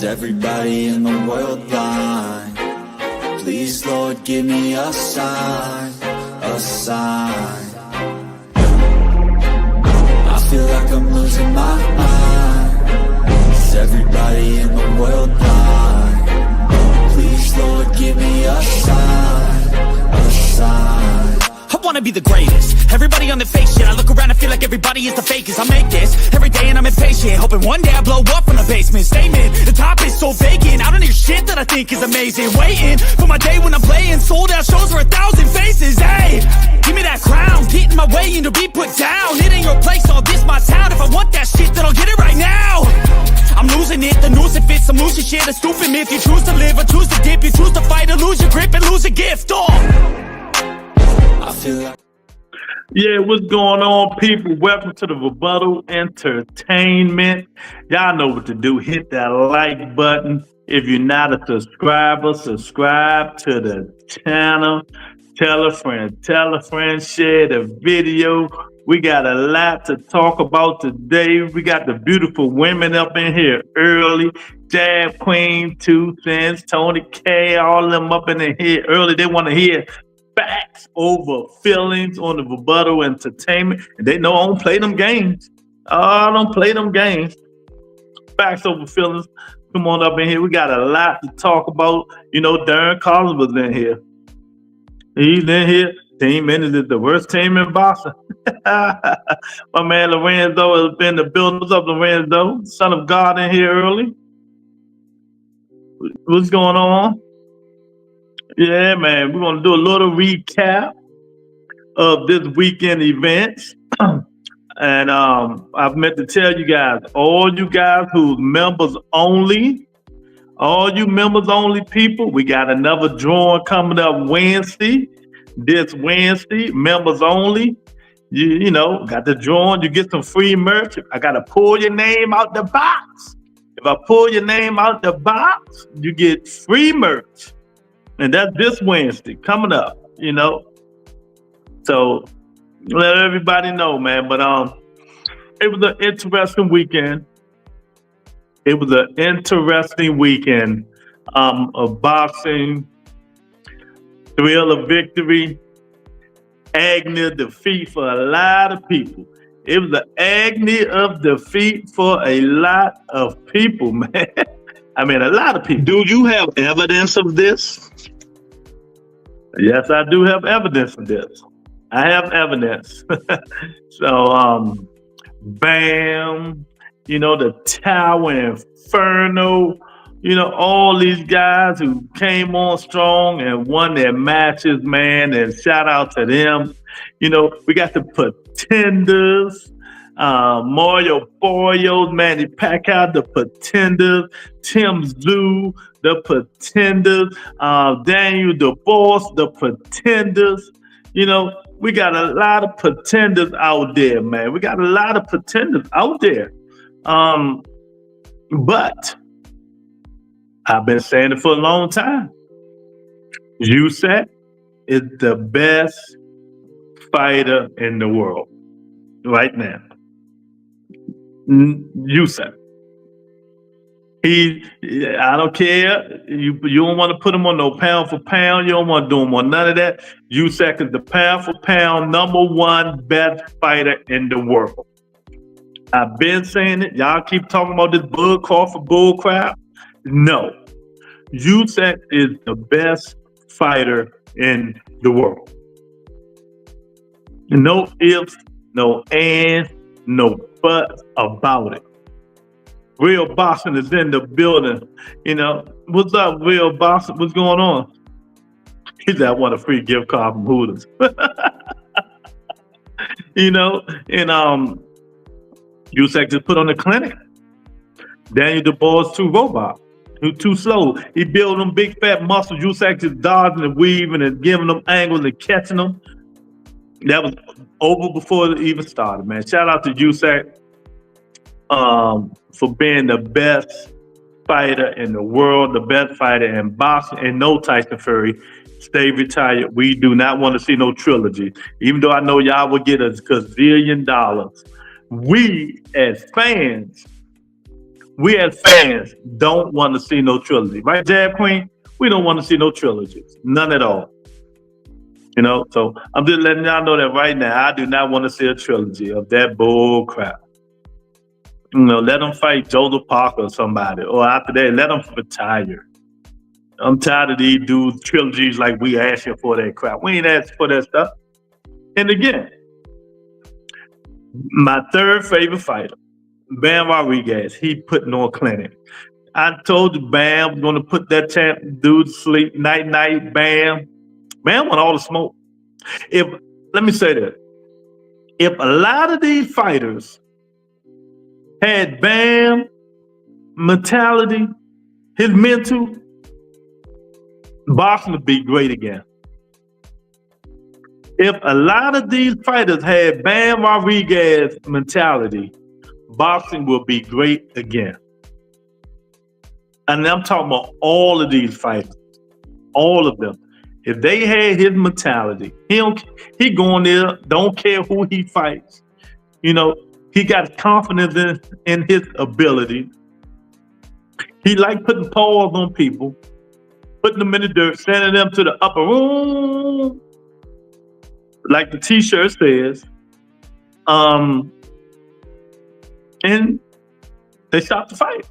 Is everybody in the world blind? Please, Lord, give me a sign, a sign. I feel like I'm losing my mind. Is everybody in the world blind? Please, Lord, give me a sign, a sign. I wanna be the greatest. Everybody on the fake shit. I look around and feel like everybody is the fakest. I make this every day and I'm impatient, hoping one day I blow up from the basement. Statement, the top is so vacant. I don't hear shit that I think is amazing. Waiting for my day when I'm playing sold out shows for 1,000 faces. Hey, give me that crown, get in my way and to be put down. It ain't your place, all this my town. If I want that shit, then I'll get it right now. I'm losing it, the noose it fits. I'm losing shit, a stupid myth. You choose to live or choose to dip. You choose to fight or lose your grip and lose a gift. I feel like Yeah, what's going on, people? Welcome to the Rebuttal Entertainment. Y'all know what to do. Hit that like button. If you're not a subscriber, subscribe to the channel. Tell a friend, share the video. We got a lot to talk about today. We got the beautiful women up in here early. Jab Queen, 2 Cents, Tony K, all of them up in here early. They want to hear facts over feelings on the Rebuttal Entertainment. And they know I don't play them games. I don't play them games. Facts over feelings. Come on up in here. We got a lot to talk about. You know, Darren Collins was in here. He's in here. Team is the worst team in boxing. My man Lorenzo has been in the building. What's up, Lorenzo? Son of God in here early. What's going on? Yeah, man, we're going to do a little recap of this weekend events. And I've meant to tell you guys, all you guys who's members only, all you members only people, we got another drawing coming up Wednesday. This Wednesday, members only. You know, got the drawing, you get some free merch. I got to pull your name out the box. If I pull your name out the box, you get free merch. And that's this Wednesday coming up, you know. So let everybody know, man. But it was an interesting weekend. It was an interesting weekend of boxing, thrill of victory, agony of defeat for a lot of people. It was an agony of defeat for a lot of people, man. I mean, a lot of people. Do you have evidence of this? Yes, I do have evidence of this. I have evidence. So, Bam, you know, the Tower Inferno, you know, all these guys who came on strong and won their matches, man, and shout out to them. You know, we got the Pretenders, Mario Barrios, Manny Pacquiao, the Pretenders, Tim Tszyu, the Pretenders, Daniel DeBoss, the Pretenders. You know, we got a lot of pretenders out there, man. We got a lot of pretenders out there. But I've been saying it for a long time. Usyk is the best fighter in the world right now. Usyk. I don't care. You don't want to put him on no pound for pound. You don't want to do him on none of that. Usyk is the pound for pound #1 best fighter in the world. I've been saying it. Y'all keep talking about this Crawford bull crap. No. Usyk is the best fighter in the world. No ifs, no ands, no buts about it. Real Boxing is in the building. You know, what's up, Real Boxing? What's going on? He said, I want a free gift card from Hooters. You know, and Usyk just put on the clinic. Daniel DeBoer too robot. He too slow. He built them big fat muscles. Usyk just dodging and weaving and giving them angles and catching them. That was over before it even started, man. Shout out to Usyk for being the best fighter in the world, the best fighter in boxing, and no Tyson Fury. Stay retired. We do not want to see no trilogy. Even though I know y'all will get a gazillion dollars. We, as fans, we as fans don't want to see no trilogy, right, Jab Queen? We don't want to see no trilogies, none at all. You know, so I'm just letting y'all know that right now. I do not want to see a trilogy of that bull crap. You know, let them fight Joseph Parker or somebody, or after that, let them retire. I'm tired of these dudes trilogies like we asking for that crap. We ain't asking for that stuff. And again, my third favorite fighter, Bam Rodriguez, he putting on clinic. I told you Bam was going to put that champ dude to sleep. Night, Bam. Bam want all the smoke. Let me say that. If a lot of these fighters had Bam mentality, his mental, boxing would be great again. If a lot of these fighters had Bam Rodriguez mentality, boxing will be great again. And I'm talking about all of these fighters, all of them. If they had his mentality, he going there, don't care who he fights. You know, he got confidence in his ability. He like putting paws on people, putting them in the dirt, sending them to the upper room, like the t-shirt says. And they stopped the fight.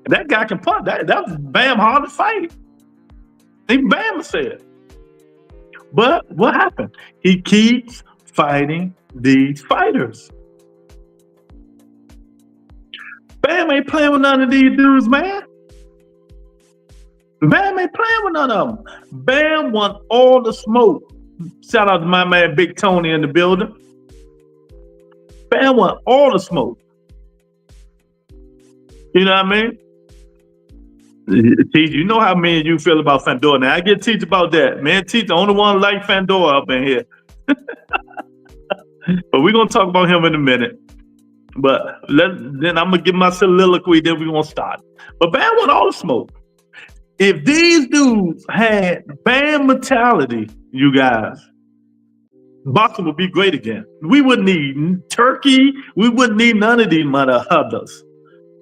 That guy can punch. That's Bam hard to fight. Even Bam said. But what happened? He keeps fighting these fighters. Bam ain't playing with none of these dudes, man. Bam ain't playing with none of them. Bam want all the smoke. Shout out to my man Big Tony in the building. Bam want all the smoke. You know what I mean? Teach, you know how me and you feel about Fundora. Now I get Teach about that. Man, Teach the only one like Fundora up in here. But we're gonna talk about him in a minute. But then I'm gonna give my soliloquy, then we're gonna start. But Bam want all the smoke. If these dudes had Bam mentality, you guys, boxing would be great again. We wouldn't need Turkey, we wouldn't need none of these mother others.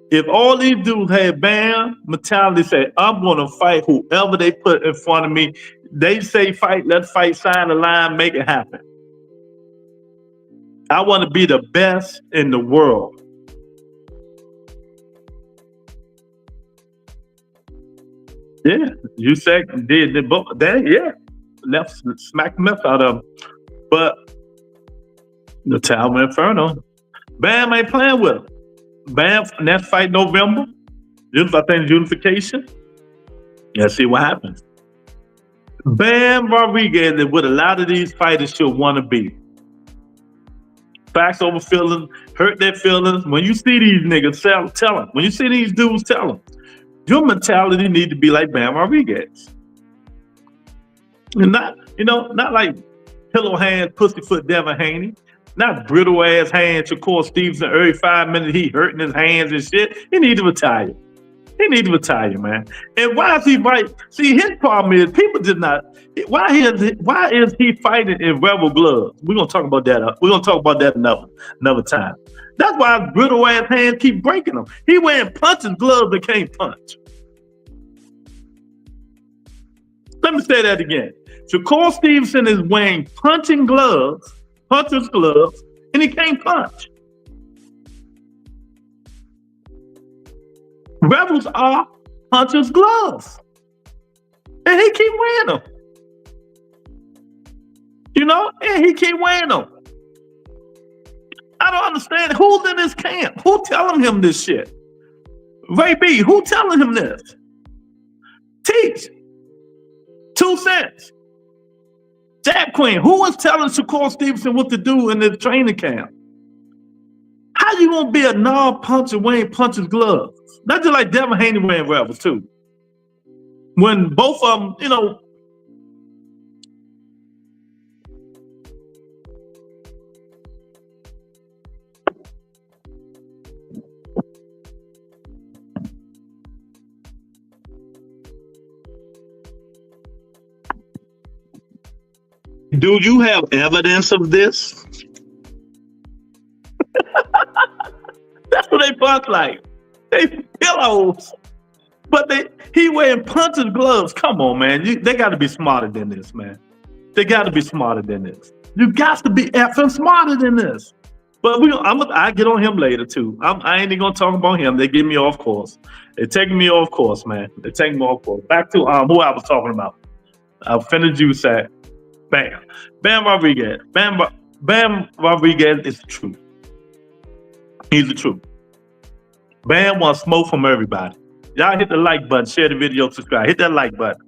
If all these dudes had Bam mentality, say, I'm going to fight whoever they put in front of me. They say fight, let's fight, sign the line, make it happen. I want to be the best in the world. Yeah, you said did both. Yeah, left smack the mess out of them. But the Tower Inferno, Bam ain't playing with him. Bam, next fight November. I think unification. Let's see what happens. Bam Rodriguez is what a lot of these fighters should want to be. Facts over feelings, hurt their feelings. When you see these niggas, tell them. When you see these dudes, tell them. Your mentality need to be like Bam Rodriguez. And not like pillow hands, pussyfoot Devin Haney. Not brittle ass hands, Shakur Stevenson. Every 5 minutes he hurting his hands and shit. He need to retire. He need to retire, man. And why is he fighting? See, his problem is people did not. Why is he fighting in rebel gloves? We're gonna talk about that. We're gonna talk about that another time. That's why his brittle ass hands keep breaking them. He wearing punching gloves that can't punch. Let me say that again. Shakur Stevenson is wearing puncher's gloves, and he can't punch. Rebels are puncher's gloves, and he keep wearing them. You know, and he keep wearing them. I don't understand. Who's in this camp? Who telling him this shit? Ray B, who telling him this? Teach. 2 cents. Jab Queen, who was telling Shakur Stevenson what to do in the training camp? How you gonna be a non-puncher wearing puncher's gloves? That's just like Devin Haney wearing Rebels too. When both of them, you know. Do you have evidence of this? That's what they punch like. They pillows. But he wearing punches gloves. Come on, man. They got to be smarter than this, man. They got to be smarter than this. You got to be effing smarter than this. But I get on him later too. I ain't even gonna talk about him. They get me off course. They're taking me off course, man. They're taking me off course. Back to who I was talking about. I'll finish you say, Bam Rodriguez. Bam Rodriguez is the truth. He's the truth. Bam wants smoke from everybody. Y'all hit the like button, share the video, subscribe. Hit that like button.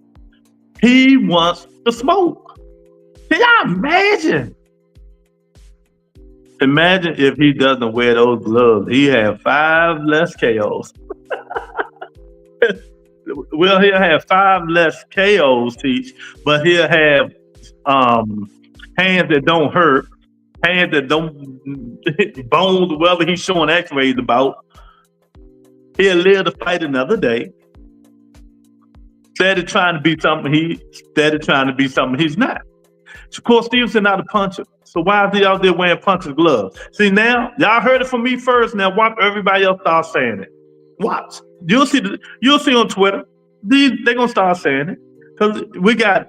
He wants the smoke. Can y'all imagine? Imagine if he doesn't wear those gloves. He had 5 less KOs. Well, he'll have 5 less KOs, Teach, but he'll have hands that don't hurt, hands that don't bones, whatever he's showing x-rays about. He'll live to fight another day. Instead of trying to be something he's not. Shakur Stevenson not a puncher. So why is he out there wearing puncher's gloves? See, now, y'all heard it from me first. Now watch everybody else start saying it. Watch. You'll see on Twitter. They're going to start saying it. Because we got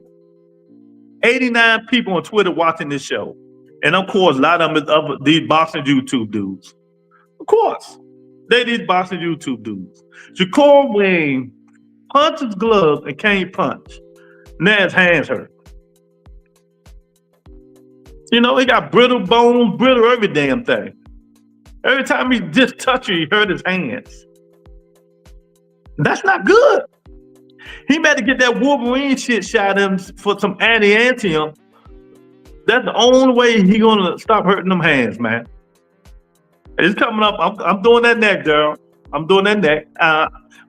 89 people on Twitter watching this show. And of course, a lot of them is these boxing YouTube dudes. Of course. They these boxing YouTube dudes. Shakur wearing puncher's gloves and can't punch. Now his hands hurt. You know, he got brittle bones, brittle every damn thing. Every time he just touch you, he hurt his hands. That's not good. He better get that Wolverine shit shot him for some anti-antium. That's the only way he gonna stop hurting them hands, man. It's coming up. I'm doing that neck, girl. I'm doing that neck.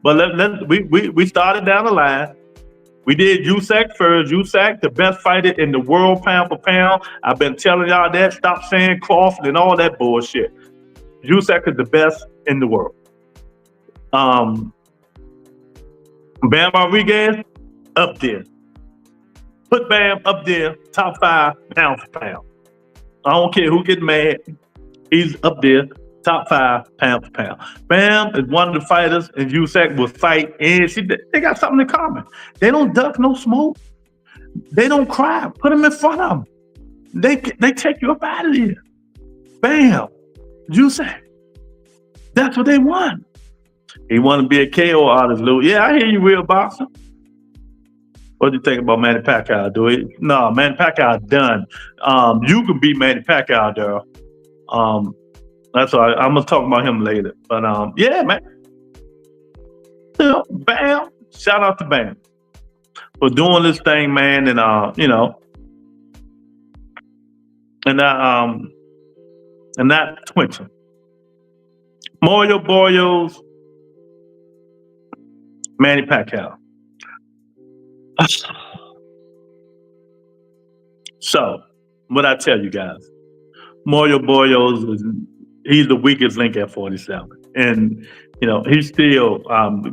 But we started down the line. We did Usyk first. Usyk, the best fighter in the world, pound for pound. I've been telling y'all that. Stop saying Crawford and all that bullshit. Usyk is the best in the world. Bam Rodriguez, up there. Put Bam up there, top 5, pound for pound. I don't care who gets mad. He's up there, top 5, pound for pound. Bam is one of the fighters, and Usyk will fight. And they got something in common. They don't duck no smoke. They don't cry. Put them in front of them. They take you up out of here. Bam, Usyk. That's what they want. He want to be a KO artist, Lou. Yeah, I hear you, real boxer. What do you think about Manny Pacquiao? Do it? No, Manny Pacquiao done. You can beat Manny Pacquiao, Daryl. That's all right. I'm gonna talk about him later. But yeah, man. You know, Bam. Shout out to Bam for doing this thing, man, and you know, and not twitching. Mario Boyos, Manny Pacquiao. So, what I tell you guys, Mario Boyos he's the weakest link at 47, and you know he still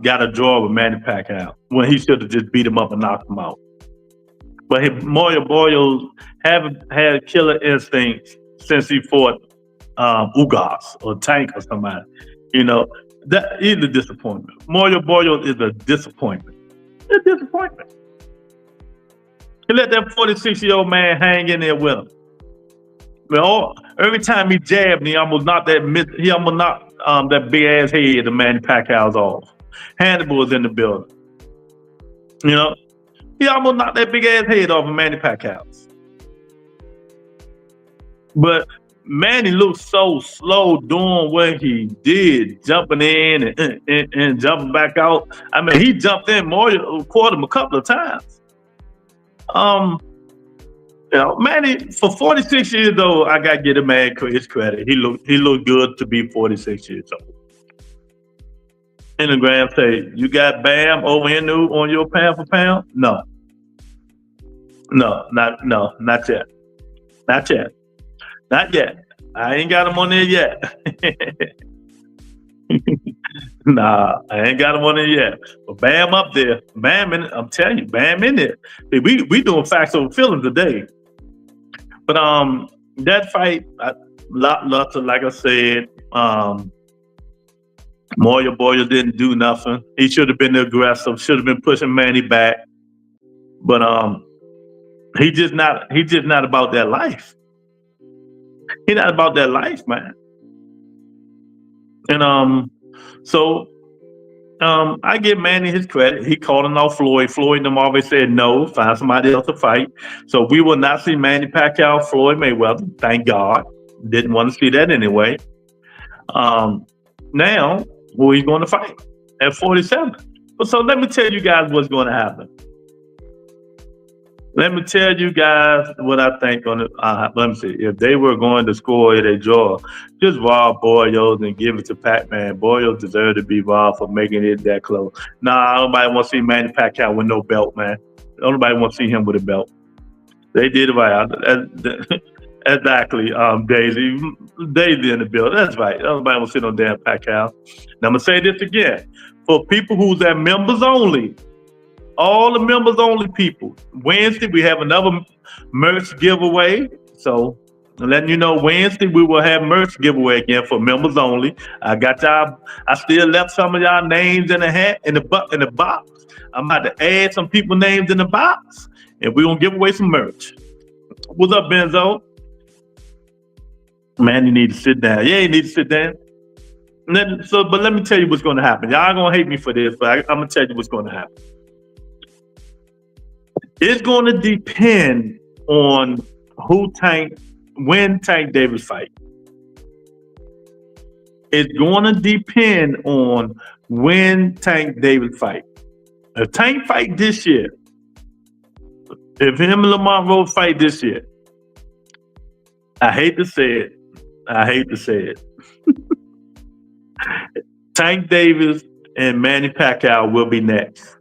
got a draw with Manny Pacquiao when he should have just beat him up and knocked him out. But Mario Boyos haven't had killer instincts since he fought Ugas or Tank or somebody. You know that is a disappointment. Mario Boyos is a disappointment. It's a disappointment. He let that 46-year-old man hang in there with him. Well, every time he jabbed, he almost knocked that big ass head of Manny Pacquiao's off. Hannibal was in the building. You know, he almost knocked that big ass head off of Manny Pacquiao's. But Manny looked so slow doing what he did, jumping in and jumping back out. I mean, he jumped in caught him a couple of times. You know, Manny, for 46 years old, I gotta give him his credit. He looked good to be 46 years old. Instagram say, you got Bam over here on your pound for pound? No, not yet. Not yet. I ain't got him on there yet. Nah, I ain't got him on there yet. But Bam up there. Bam I'm telling you, Bam in there. We doing facts over feelings today. But that fight, lots of, like I said, Boyer didn't do nothing. He should have been aggressive. Should have been pushing Manny back. But he just not about that life. He not about that life, man. And so I give Manny his credit. He called him out Floyd. Floyd and them always said no, find somebody else to fight. So we will not see Manny Pacquiao, Floyd Mayweather. Thank God. Didn't want to see that anyway. Now, who he's going to fight at 47. So let me tell you guys what's going to happen. Let me tell you guys what I think on it. Let me see. If they were going to score at a draw, just rob Boyos and give it to Pac-Man. Boyos deserve to be robbed for making it that close. Nah, nobody want to see Manny Pacquiao with no belt, man. Nobody want to see him with a belt. They did it right. Exactly, Daisy in the belt. That's right. Nobody want to see no damn Pacquiao. Now I'm gonna say this again. For people who's at members only, all the members only people. Wednesday, we have another merch giveaway. So letting you know, Wednesday, we will have merch giveaway again for members only. I got y'all, I still left some of y'all names in the hat, in the box. I'm about to add some people's names in the box, and we're gonna give away some merch. What's up, Benzo? Man, you need to sit down. Yeah, you need to sit down. But let me tell you what's gonna happen. Y'all gonna hate me for this, but I'm gonna tell you what's gonna happen. It's going to depend on when Tank Davis fight. It's going to depend on when Tank Davis fight. If Tank fight this year, if him and Lamont Rose fight this year, I hate to say it. Tank Davis and Manny Pacquiao will be next.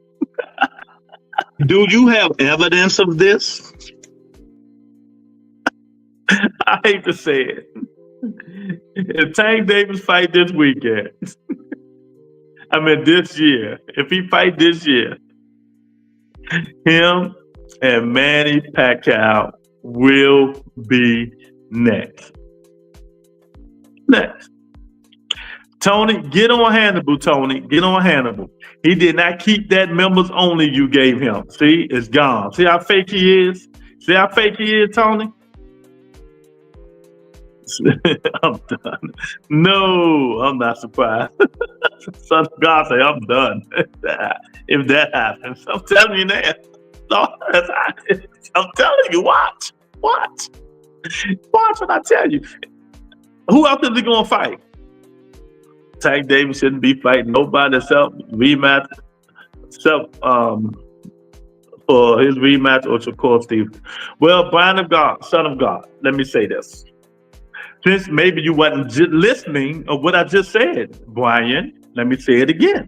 Do you have evidence of this? I hate to say it. If Tank Davis fight this weekend, this year, if he fight this year, him and Manny Pacquiao will be next. Tony, get on Hannibal, Tony. Get on Hannibal. He did not keep that members only you gave him. See, it's gone. See how fake he is? See how fake he is, Tony? I'm done. No, I'm not surprised. Son of God say, I'm done. If that happens, I'm telling you now. I'm telling you, watch. Watch what I tell you. Who else is he going to fight? Tank Davis shouldn't be fighting nobody except rematch, for his rematch or Shakur Stevenson. Well, Brian of God, son of God, let me say this. Since maybe you wasn't listening of what I just said, Brian, let me say it again.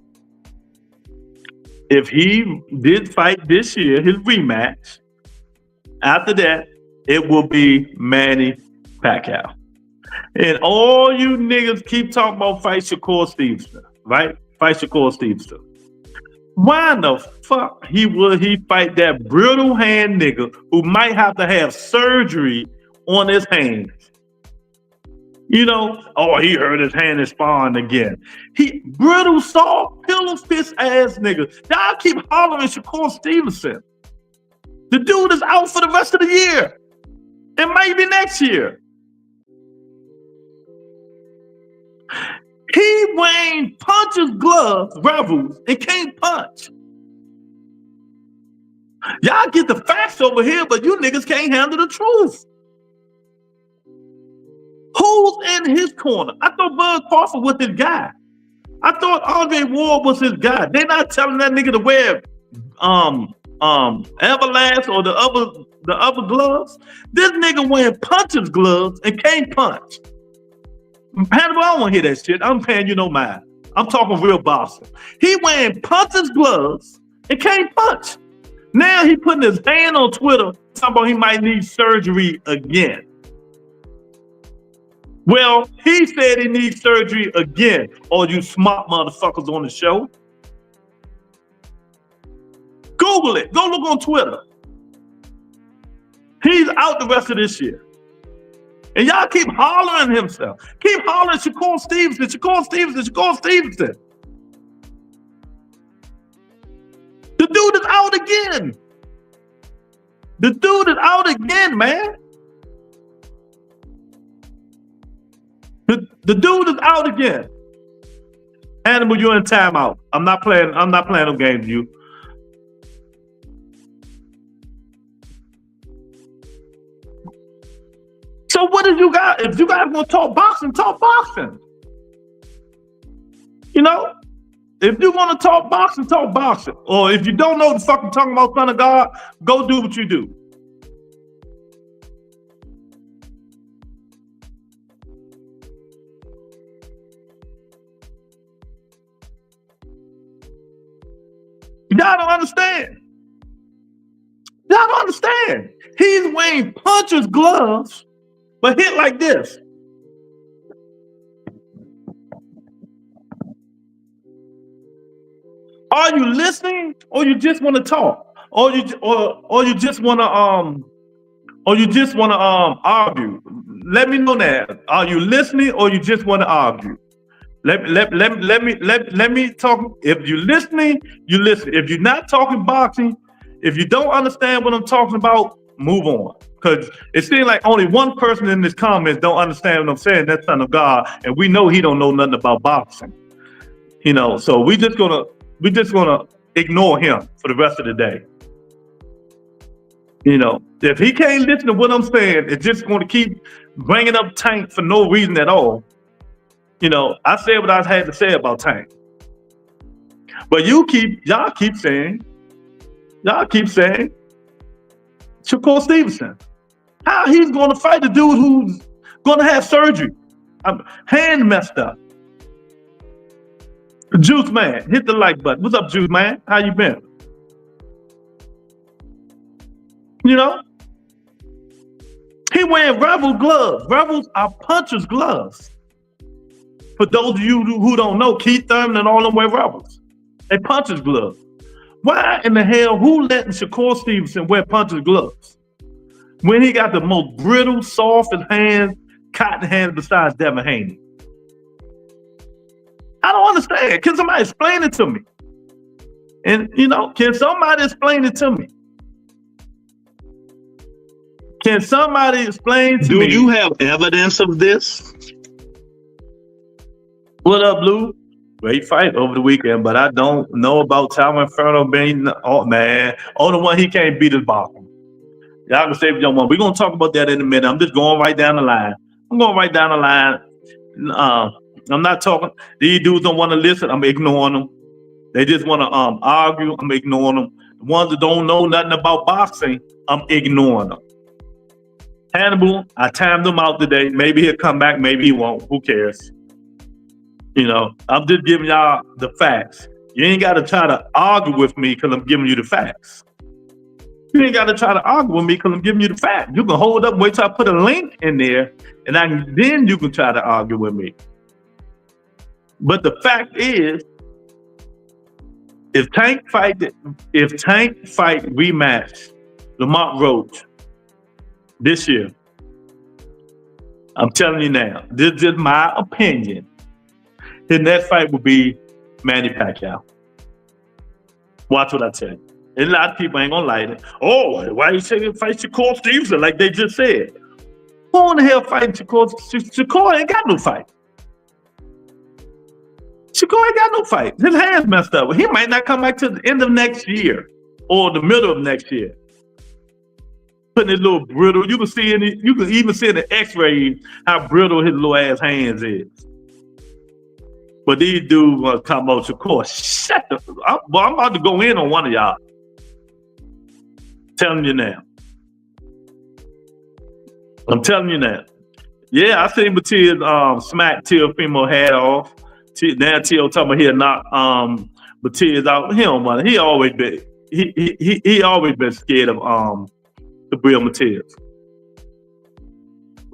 If he did fight this year, his rematch, after that, it will be Manny Pacquiao. And all you niggas keep talking about fight Shakur Stevenson, right? Fight Shakur Stevenson. Why the fuck he fight that brittle hand nigga who might have to have surgery on his hands? You know, he hurt his hand in sparring again. He brittle, soft, pillow fist ass nigga. Y'all keep hollering Shakur Stevenson. The dude is out for the rest of the year. And maybe next year. He Wayne punches gloves, revels, and can't punch. Y'all get the facts over here, but you niggas can't handle the truth. Who's in his corner? I thought Bud Crawford was his guy. I thought Andre Ward was his guy. They're not telling that nigga to wear Everlast or the other gloves. This nigga wearing puncher's gloves and can't punch. Hannibal, I don't want to hear that shit. I'm paying you no mind. I'm talking real boxing. He wearing puncher's gloves and can't punch. Now he putting his hand on Twitter talking about he might need surgery again. Well, he said he needs surgery again. All you smart motherfuckers on the show. Google it. Go look on Twitter. He's out the rest of this year. And y'all keep hollering himself. Keep hollering Shakur Stevenson, Shakur Stevenson, Shakur Stevenson. The dude is out again. The dude is out again, man. The dude is out again. Animal, you're in timeout. I'm not playing no games with you. So what if you got? If you guys want to talk boxing, talk boxing. You know, if you want to talk boxing, talk boxing. Or if you don't know what the fuck I'm talking about, son of God, go do what you do. Y'all don't understand. Y'all don't understand. He's wearing puncher's gloves, but hit like this. Are you listening, or you just want to talk, or you just want to argue? Let me know that. Are you listening, or you just want to argue? Let me talk. If you're listening, you listen. If you're not talking boxing, if you don't understand what I'm talking about, move on. Because it seems like only one person in this comments don't understand what I'm saying. That's Son of God, and we know he don't know nothing about boxing. You know, so we're just gonna ignore him for the rest of the day. You know, if he can't listen to what I'm saying, it's just going to keep bringing up Tank for no reason at all. You know, I said what I had to say about Tank. But y'all keep saying Shakur Stevenson. How he's going to fight the dude who's going to have surgery? Hand messed up. Juice Man, hit the like button. What's up, Juice Man? How you been? You know? He wearing Rebel gloves. Rebels are puncher's gloves. For those of you who don't know, Keith Thurman and all them wear Rebels. They puncher's gloves. Why in the hell, who letting Shakur Stevenson wear puncher's gloves when he got the most brittle, softest hands, cotton hands besides Devin Haney? I don't understand. Can somebody explain it to me? And, you know, can somebody explain it to me? Can somebody explain to me? Do you have evidence of this? What up, Blue? Great fight over the weekend, but I don't know about Inferno being, oh man, only one he can't beat is boxing. Y'all can say what y'all want. We're going to talk about that in a minute. I'm just going right down the line. I'm not talking. These dudes don't want to listen. I'm ignoring them. They just want to argue. I'm ignoring them. The ones that don't know nothing about boxing, I'm ignoring them. Hannibal, I timed him out today. Maybe he'll come back. Maybe he won't. Who cares? You know, I'm just giving y'all the facts. You ain't got to try to argue with me because I'm giving you the facts. You ain't got to try to argue with me because I'm giving you the facts. You can hold up, wait till I put a link in there, and then you can try to argue with me. But the fact is, if Tank fight rematch Lamont Roach this year, I'm telling you now, this is just my opinion. His next fight will be Manny Pacquiao. Watch what I tell you. And a lot of people ain't gonna like it. Oh, why you say fight Shakur Stevenson like they just said? Who in the hell fighting Shakur? Shakur ain't got no fight. Shakur ain't got no fight. His hand's messed up. He might not come back to the end of next year or the middle of next year. Putting his little brittle. You can even see in the X-ray how brittle his little ass hands is. But these dudes want to come out Shakur. I'm about to go in on one of y'all. Telling you now. I'm telling you now. Yeah, I seen Matias smack Teofimo head off. Now Teo talking about he'll knock Matias out. He don't want it. He always been scared of the real Matias.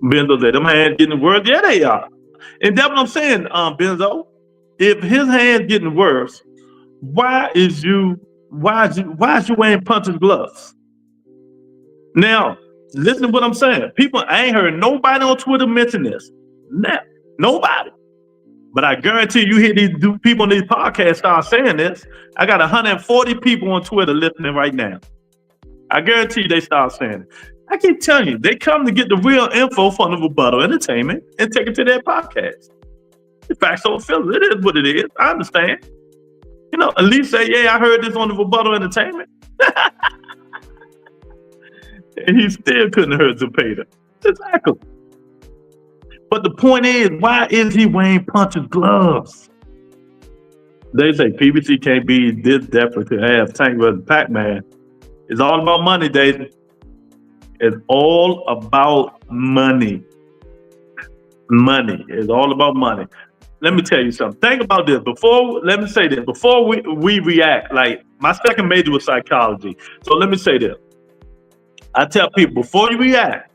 Benzo said them hands getting worse. Yeah, they are. And that's what I'm saying, Benzo. If his hand's getting worse, why is you wearing puncher's gloves? Now, Listen to what I'm saying. People, I ain't heard nobody on Twitter mention this. Nobody. But I guarantee you hear these people on these podcasts start saying this. I got 140 people on Twitter listening right now. I guarantee you they start saying it. I keep telling you, they come to get the real info from the Rebuttal Entertainment and take it to their podcast. The facts over feelings. It is what it is. I understand. You know, at least say, yeah, I heard this on the Rebuttal Entertainment. And he still couldn't have heard Zepeda. Exactly. But the point is, why is he wearing punches gloves? They say PBC can't be this desperate to have Tank versus Pac-Man. It's all about money, Daisy. It's all about money. Money. It's all about money. Let me tell you something. Think about this. Let me say this. Before we react, like my second major was psychology. So let me say this. I tell people, before you react,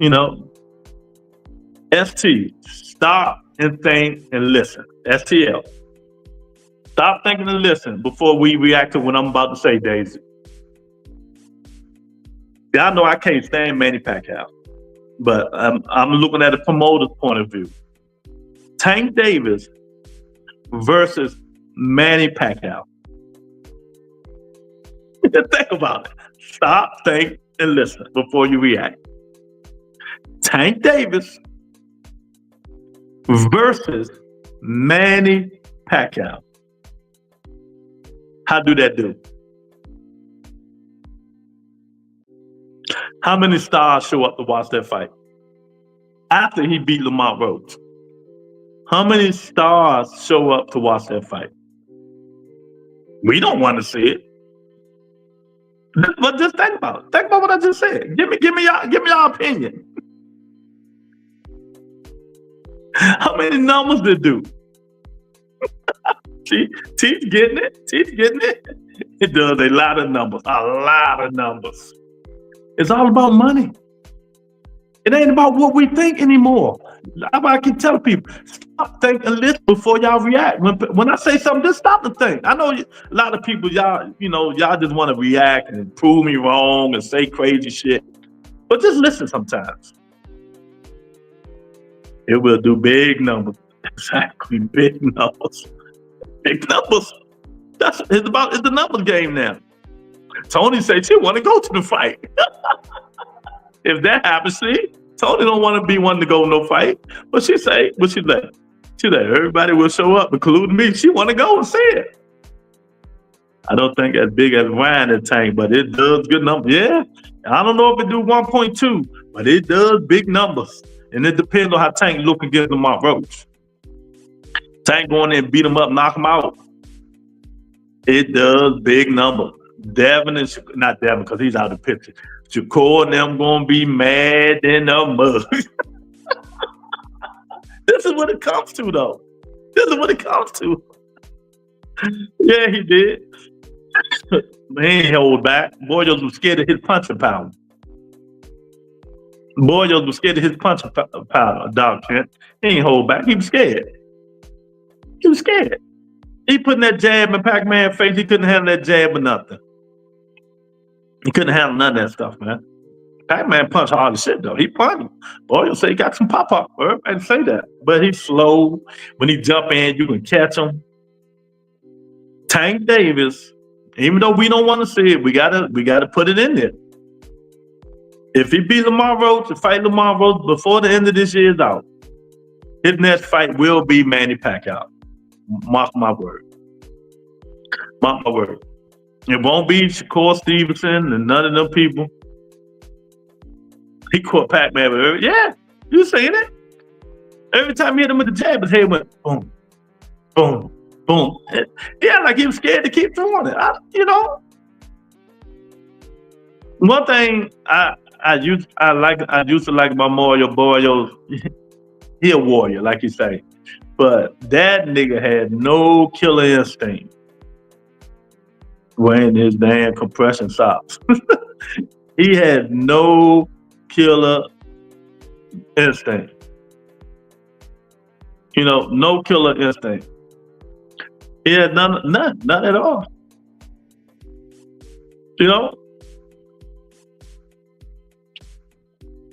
you know, ST, stop and think and listen. STL. Stop thinking and listen before we react to what I'm about to say, Daisy. Y'all know I can't stand Manny Pacquiao, but I'm looking at a promoter's point of view. Tank Davis versus Manny Pacquiao. Think about it. Stop, think, and listen before you react. Tank Davis versus Manny Pacquiao. How do that do? How many stars show up to watch that fight after he beat Lamont Rhodes? How many stars show up to watch that fight? We don't want to see it. But just think about it. Think about what I just said. Give me your opinion. How many numbers did it do? Teeth getting it. It does a lot of numbers. It's all about money. It ain't about what we think anymore. I can tell people, stop thinking and listen before y'all react. When I say something, just stop to think. I know a lot of people, y'all just want to react and prove me wrong and say crazy shit. But just listen sometimes. It will do big numbers. Exactly, big numbers. Big numbers. It's the numbers game now. Tony said she want to go to the fight. If that happens, see, Tony don't want to be one to go no fight. But she say, everybody will show up, including me. She want to go and see it. I don't think as big as Ryan and Tank, but it does good numbers. Yeah, I don't know if it do 1.2, but it does big numbers. And it depends on how Tank look against Lamont Rhodes. Tank going in and beat him up, knock him out. It does big numbers. Not Devin, because he's out of the picture. Shakur and them gonna be mad in the mud. This is what it comes to, though. This is what it comes to. Yeah, he did. He ain't hold back. Boyos was scared of his punching power. Dog Kent. He ain't hold back. He was scared. He putting that jab in Pac-Man's face. He couldn't handle that jab or nothing. He couldn't handle none of that stuff, man. Pac-Man punched hard as shit, though. He punched. Boy, you'll say he got some pop-up. Everybody say that. But he's slow. When he jump in, you can catch him. Tank Davis, even though we don't want to see it, we gotta put it in there. If he beat Lamont Rhodes, to fight Lamont Rhodes before the end of this year is out, his next fight will be Manny Pacquiao. Mark my word. It won't be Shakur Stevenson and none of them people. He caught Pac-Man with every, yeah, you seen it. Every time he hit him with the jab, his head went boom, boom, boom. Yeah, like he was scared to keep throwing it. One thing I used to like my Boyo. He a warrior, like you say. But that nigga had no killer instinct wearing his damn compression socks. He had no killer instinct. No killer instinct. He had none at all.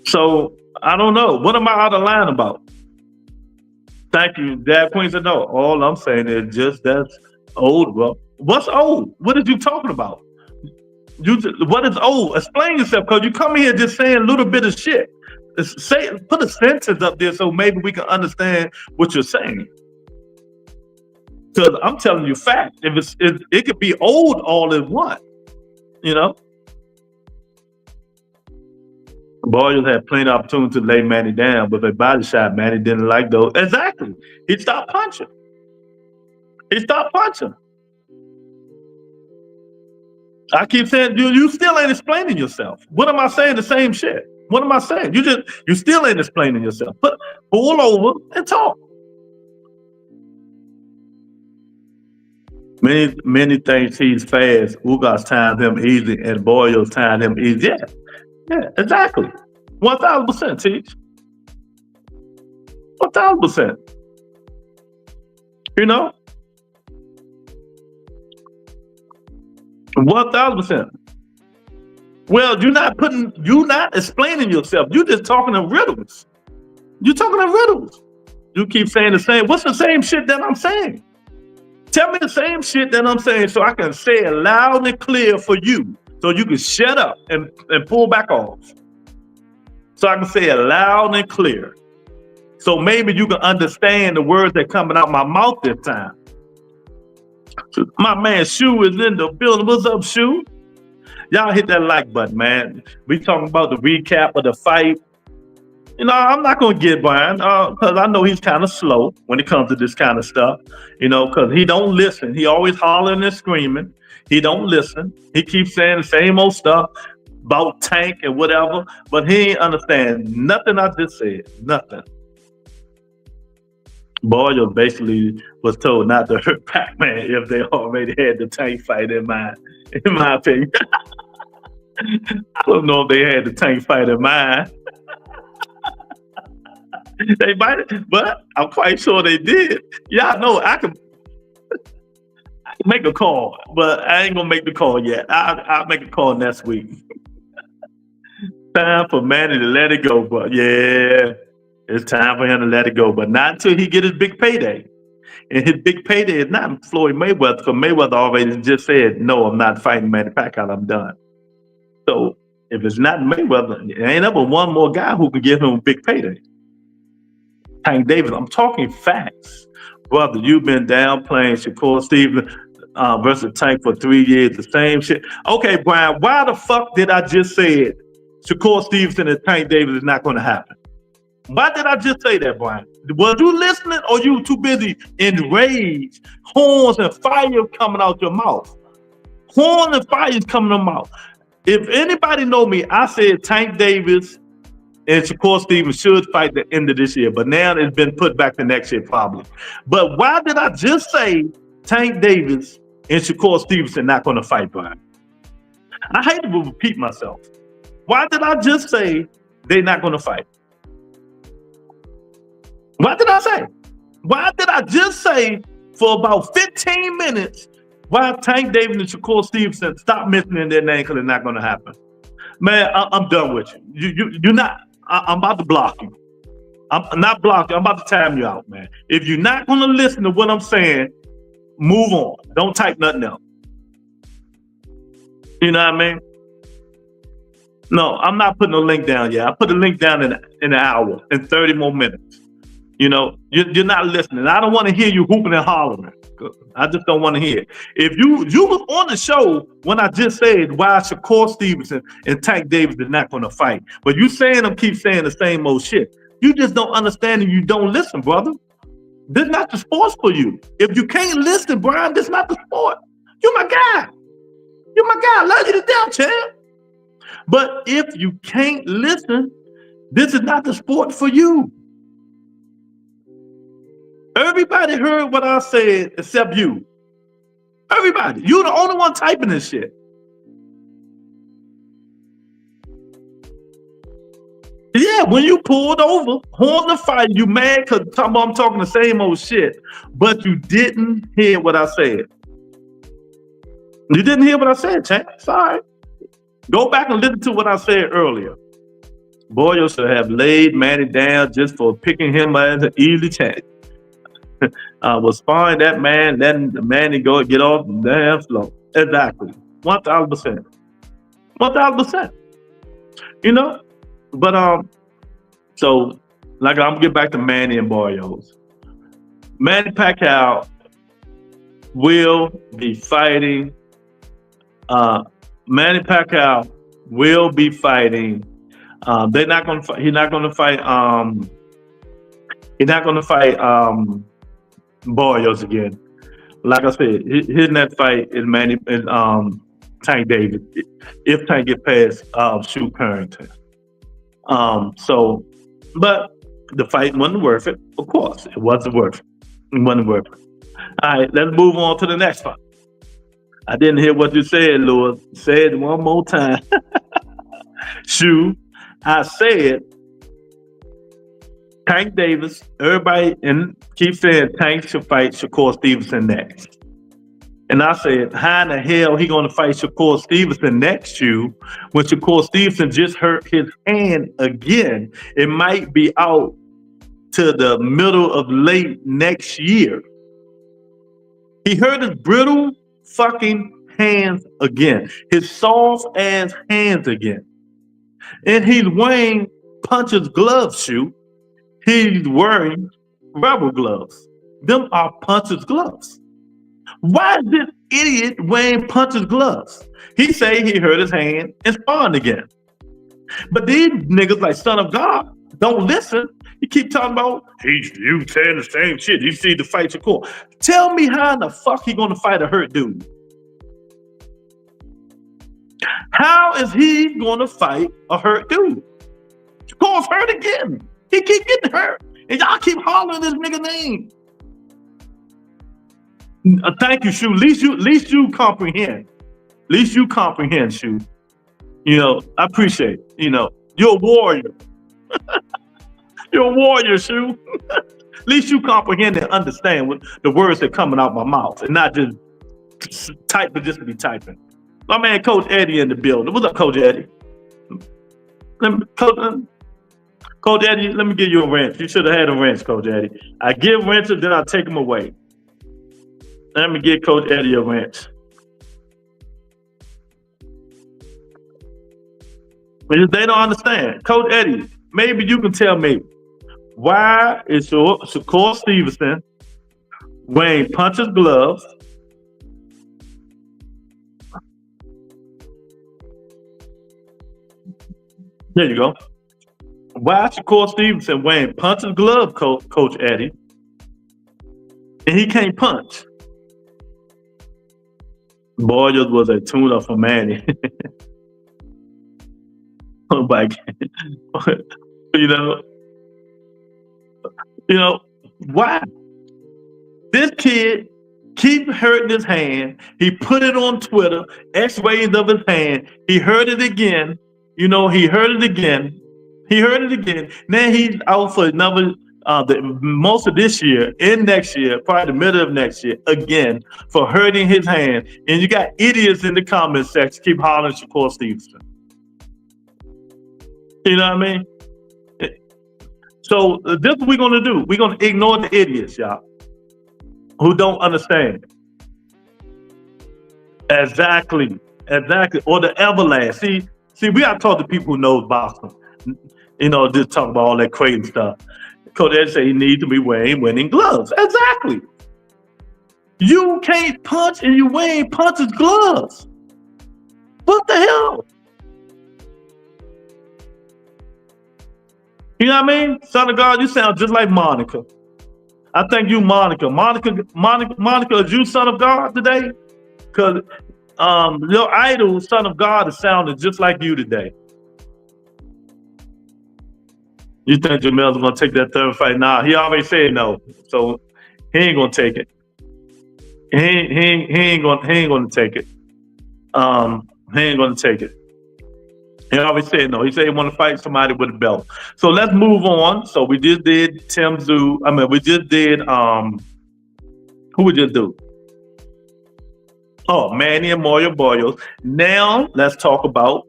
So I don't know. What am I out of line about? Thank you, Dad Queen said no. All I'm saying is just that's old, bro. What's old? What are you talking about? What is old? Explain yourself, because you come here just saying a little bit of shit. Put a sentence up there so maybe we can understand what you're saying. Because I'm telling you fact. It could be old all in one, you know. Boyles had plenty of opportunity to lay Manny down, but the body shot, Manny didn't like those. Exactly. He stopped punching. I keep saying, you still ain't explaining yourself. What am I saying? The same shit. What am I saying? You still ain't explaining yourself. Pull over and talk. Many things he's fast. Ugas timed him easy, and Boyles timed him easy. Yeah, exactly. 1,000%, Teach. 1,000%. You know? 1,000%. Well, you're not explaining yourself. You're just talking in riddles. You keep saying the same. What's the same shit that I'm saying? Tell me the same shit that I'm saying so I can say it loud and clear for you. So you can shut up and pull back off. So I can say it loud and clear. So maybe you can understand the words that coming out my mouth this time. My man Shu is in the building. What's up, Shu? Y'all hit that like button, man. We talking about the recap of the fight. You know, I'm not going to get Brian because I know he's kind of slow when it comes to this kind of stuff, you know, because he don't listen. He always hollering and screaming. He don't listen. He keeps saying the same old stuff about Tank and whatever, but he ain't understand nothing I just said. Nothing. Boyles basically was told not to hurt Pac-Man if they already had the Tank fight in mind, in my opinion. I don't know if they had the Tank fight in mind. They might have, but I'm quite sure they did. Y'all know I can make a call, but I ain't gonna make the call yet. I'll make a call next week. Time for Manny to let it go, but yeah, it's time for him to let it go, but not until he get his big payday. And his big payday is not Floyd Mayweather, because Mayweather already just said, no, I'm not fighting Manny Pacquiao, I'm done. So if it's not Mayweather, there ain't ever one more guy who can give him a big payday. Tank Davis, I'm talking facts. Brother, you've been downplaying Shakur Stevenson versus Tank for 3 years, the same shit. Okay, Brian, why the fuck did I just say Shakur Stevenson and Tank Davis is not going to happen? Why did I just say that, Brian? Was you listening or you too busy enraged? Horns and fire coming out your mouth. Horns and fire coming out your mouth. If anybody know me, I said Tank Davis and Shakur Stevenson should fight the end of this year, but now it's been put back to next year probably. But why did I just say Tank Davis and Shakur Stevenson not going to fight, Brian? I hate to repeat myself. Why did I just say they're not going to fight? What did I say? Why did I just say for about 15 minutes why Tank Davis and Shakur Stevenson stop mentioning their name because it's not going to happen? Man, I'm done with you. You're not. I'm about to block you. I'm not blocking. I'm about to time you out, man. If you're not going to listen to what I'm saying, move on. Don't type nothing else. You know what I mean? No, I'm not putting a link down yet. I put a link down in an hour, in 30 more minutes. You know, you're not listening. I don't want to hear you hooping and hollering. I just don't want to hear it. If you was on the show when I just said why Shakur Stevenson and Tank Davis is not going to fight, but you keep saying the same old shit. You just don't understand and you don't listen, brother. This is not the sports for you. If you can't listen, Brian, this is not the sport. You're my guy. You're my guy. I love you to death, champ. But if you can't listen, this is not the sport for you. Everybody heard what I said except you. Everybody. You're the only one typing this shit. Yeah, when you pulled over, horn the fire, you mad because I'm talking the same old shit, but you didn't hear what I said. You didn't hear what I said, champ. It's all right. Go back and listen to what I said earlier. Boyle should have laid Manny down just for picking him as an easy chance. Was sparring that man, letting the Manny go get off the damn floor. Exactly. 1,000%. 1,000%. You know? But so like I'm gonna get back to Manny and Barrios. Manny Pacquiao will be fighting. Manny Pacquiao will be fighting. They're not gonna fight. He's not gonna fight. He's not gonna fight Barrios again. Like I said, his next fight is Manny is Tank Davis. If Tank get past Shoot Carrington. So, but the fight wasn't worth it. Of course, it wasn't worth it. It wasn't worth it. All right, let's move on to the next fight. I didn't hear what you said, Lewis. Say it one more time. Shoot, I said Tank Davis. Everybody keeps saying Tank should fight Shakur Stevenson next. And I said, how in the hell he gonna fight Shakur Stevenson next year when Shakur Stevenson just hurt his hand again? It might be out to the middle of late next year. He hurt his brittle fucking hands again. His soft ass hands again. And he's wearing puncher's gloves, Shoot. He's wearing rubber gloves. Them are puncher's gloves. Why is this idiot wearing puncher's gloves? He say he hurt his hand and spawned again. But these niggas like Son of God don't listen. You keep talking about, you saying the same shit. You see the fight Shakur. Tell me how in the fuck he gonna fight a hurt dude? How is he gonna fight a hurt dude? Shakur's hurt again. He keep getting hurt. And y'all keep hollering this nigga name. Thank you, Shoot. At least you comprehend. At least you comprehend, Shoot. You know, I appreciate it. You know, you're a warrior. You're a warrior, Shoot. At least you comprehend and understand what the words that coming out my mouth and not just typing just to be typing. My man, Coach Eddie in the building. What's up, Coach Eddie? Coach Eddie, let me give you a wrench. You should have had a wrench, Coach Eddie. I give wrenches, then I take them away. Let me give Coach Eddie a wrench. Because they don't understand. Coach Eddie, maybe you can tell me, why is Shakur Stevenson wearing puncher's gloves? There you go. Why is Shakur Stevenson wearing puncher's glove, Coach Eddie? And he can't punch. Boyers was a tune-up for Manny. Oh my God. You know, why? This kid keep hurting his hand. He put it on Twitter, x-rays of his hand. He hurt it again. You know, he hurt it again. He hurt it again. Now he's out for another, most of this year and next year, probably the middle of next year, again, for hurting his hand. And you got idiots in the comment section keep hollering Shakur Stevenson. You know what I mean? So this is what we're going to do. We're going to ignore the idiots, y'all, who don't understand. Exactly. Or the everlast. See, we got to talk to people who know boxing. You know, just talk about all that crazy stuff. Coach Ed said he needs to be wearing winning gloves. Exactly. You can't punch and you wearing puncher's gloves. What the hell? You know what I mean? Son of God, you sound just like Monica. I think you Monica. Monica, is you Son of God today? Because your idol, Son of God, is sounding just like you today. You think Jamel's gonna take that third fight? Nah, he already said no. So he ain't gonna take it. He ain't gonna take it. He ain't gonna take it. He always said no. He said he want to fight somebody with a belt. So let's move on. So we just did Tim Tszyu. I mean, we just did who we just do? Oh, Manny and Mario Barrios. Now let's talk about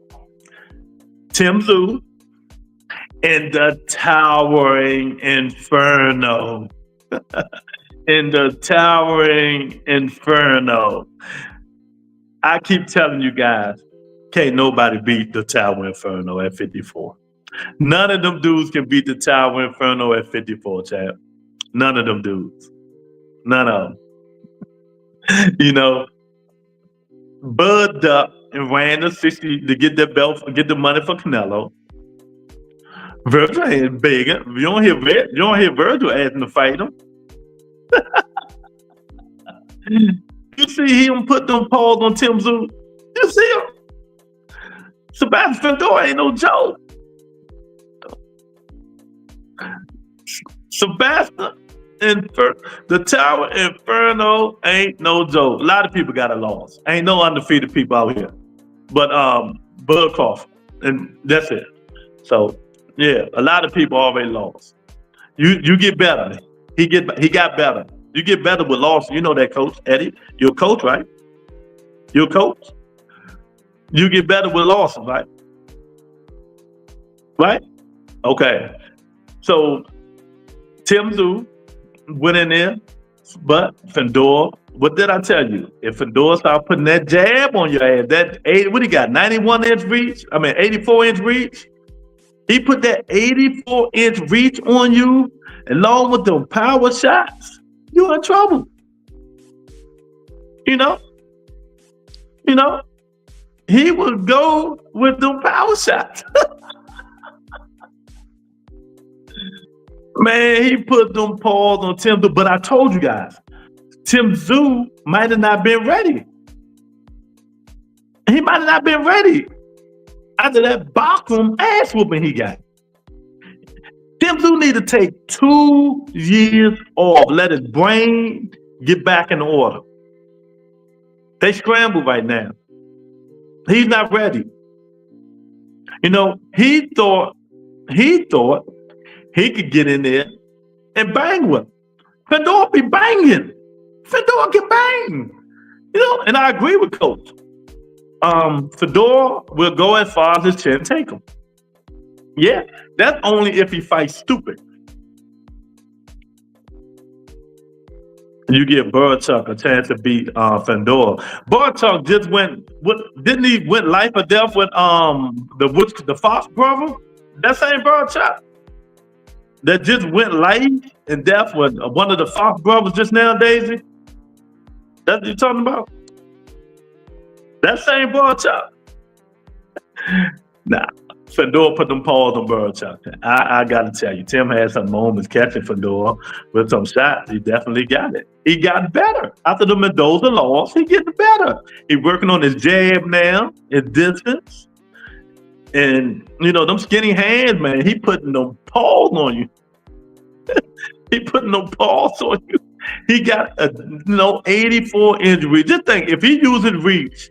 Tim Tszyu In the towering inferno. In the towering inferno. I keep telling you guys, can't nobody beat the Tower Inferno at 54. None of them dudes can beat the Tower Inferno at 54, chap. None of them dudes. None of them. You know, Bud up and ran the 60 to get that belt, get the money for Canelo. Virgil ain't begging. You don't hear Virgil asking to fight him. You see him put them paws on Tim Tszyu? You see him? Sebastian Fundora ain't no joke. Sebastian the Tower Inferno ain't no joke. A lot of people got a loss. Ain't no undefeated people out here. But Bud Crawford. And that's it. So yeah, a lot of people already lost. You get better. He got better. You get better with loss. You know that, Coach Eddie. You're a coach, right? You're a coach. You get better with losses, right? Right? Okay. So Tim Tszyu went in there, but Fundora, what did I tell you? If Fundora start putting that jab on your ass, that 80, what he got, 91-inch reach? 84-inch reach? He put that 84-inch reach on you, along with them power shots, you're in trouble. You know, he would go with them power shots. Man, he put them paws on Tim Tszyu, but I told you guys, Tim Tszyu might have not been ready. He might have not been ready after that boxing ass whooping he got. Tim Tszyu need to take 2 years off, let his brain get back in order. They scramble right now. He's not ready. You know, he thought he could get in there and bang with him. Fundora be banging. Fundora can bang. You know, and I agree with Coach. Fundora will go as far as his chin take him. Yeah, that's only if he fights stupid. You give Burchuk a chance to beat Fundora. Burchuk just didn't he win life or death with the Fox brother? That same Burchuk that just went life and death with one of the Fox brothers just now, Daisy? That's what you're talking about? That same Burchuk. Nah, Fundora put them paws on Burchuk. I gotta tell you, Tim had some moments catching Fundora with some shots. He definitely got it. He got better. After the Mendoza loss, he getting better. He working on his jab now, his distance. And, you know, them skinny hands, man, he putting them paws on you. He putting them paws on you. He got a 84-inch reach. Just think, if he uses reach,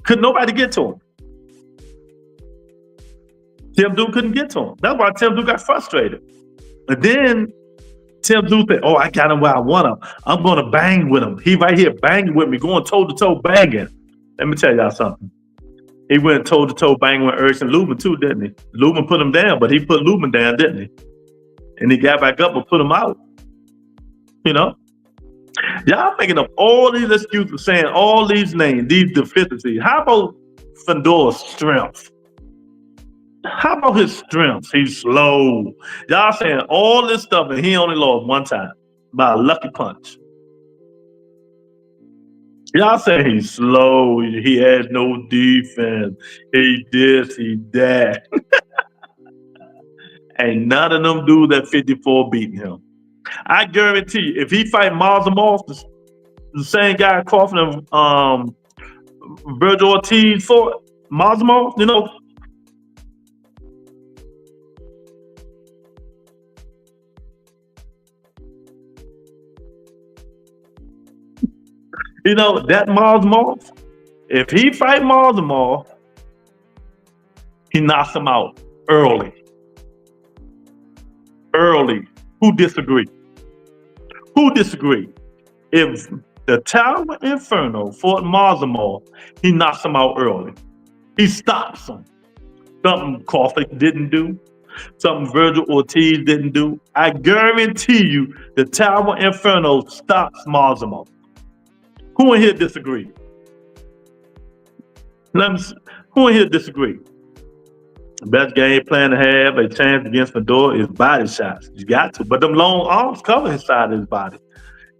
could nobody get to him? Tim Tszyu couldn't get to him. That's why Tim Tszyu got frustrated. And then Tim Tszyu said, oh, I got him where I want him. I'm going to bang with him. He right here banging with me, going toe-to-toe banging. Let me tell y'all something. He went toe-to-toe banging with Erson Lubin too, didn't he? Lubin put him down, but he put Lubin down, didn't he? And he got back up and put him out. You know? Y'all making up all these excuses, saying all these names, these deficiencies. How about Fundora's strength? How about his strength? He's slow. Y'all saying all this stuff and he only lost one time by a lucky punch. Y'all say he's slow, he has no defense, he this, he that. Ain't none of them dudes at 54 beating him. I guarantee you, if he fight Mazamov, the same guy Crawford and Virgil Ortiz fought Mazamov, you know, that Mazamov, if he fight Mazamov, he knocks him out early. Early. Who disagree? Who disagree? If the Tower Inferno fought Mazamov, he knocks him out early. He stops him. Something Crawford didn't do. Something Virgil Ortiz didn't do. I guarantee you the Tower Inferno stops Marzimo. Who in here disagree? Who in here disagree? The best game plan to have a chance against Fundora is body shots. You got to. But them long arms cover his side of his body.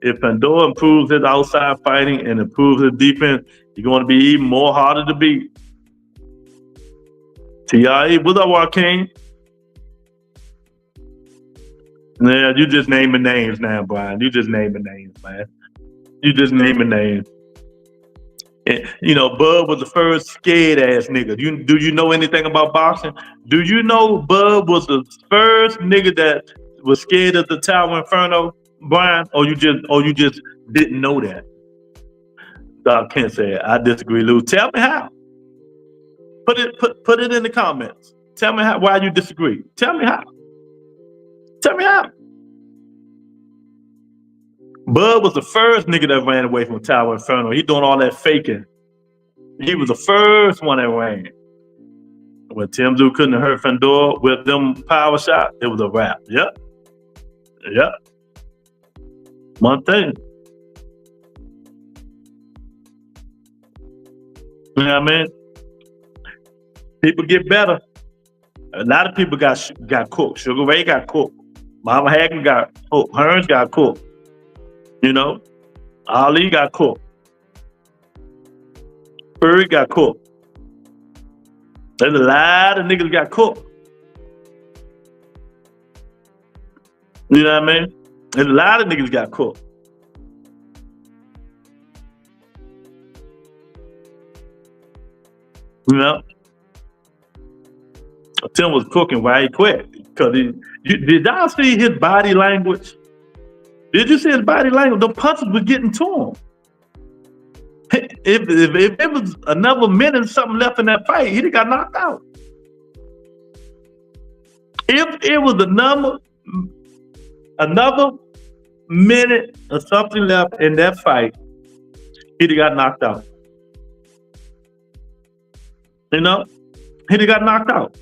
If Fundora improves his outside fighting and improves his defense, he's going to be even more harder to beat. T.I.E. What's up, Joaquin? Yeah, you just naming names now, Brian. You just naming names, man. You just naming names. And, you know, Bud was the first scared ass nigga. Do you know anything about boxing? Do you know Bud was the first nigga that was scared of the Tower Inferno, Brian? Or you just didn't know that? Doc Kent said, I disagree, Lou. Tell me how. Put it in the comments. Tell me why you disagree. Tell me how. Tell me how. Bud was the first nigga that ran away from Tower Inferno. He doing all that faking. He was the first one that ran. When Tim Zoo couldn't hurt Fundora with them power shots, it was a wrap. Yep. Yep. One thing. You know what I mean? People get better. A lot of people got cooked. Sugar Ray got cooked. Mama Hagen got cooked. Hearns got cooked. You know, Ali got cooked. Furry got cooked. There's a lot of niggas got cooked. You know what I mean? There's a lot of niggas got cooked. You know? Tim was cooking while he quit. Because did y'all see his body language? Did you see his body language? The punches were getting to him. If it was another minute and something left in that fight, he'd have got knocked out. If it was another minute or something left in that fight, he'd have got knocked out. You know? He'd have got knocked out.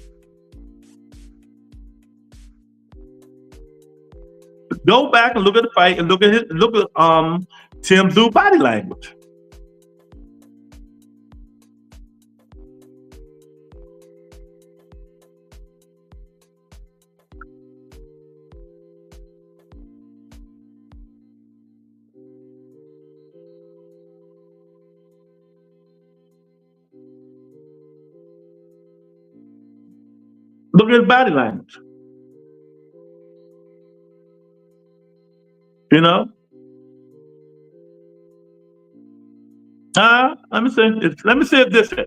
Go back and look at the fight and look at Tim Zoo's body language. Look at his body language. You know? Let me see if this is.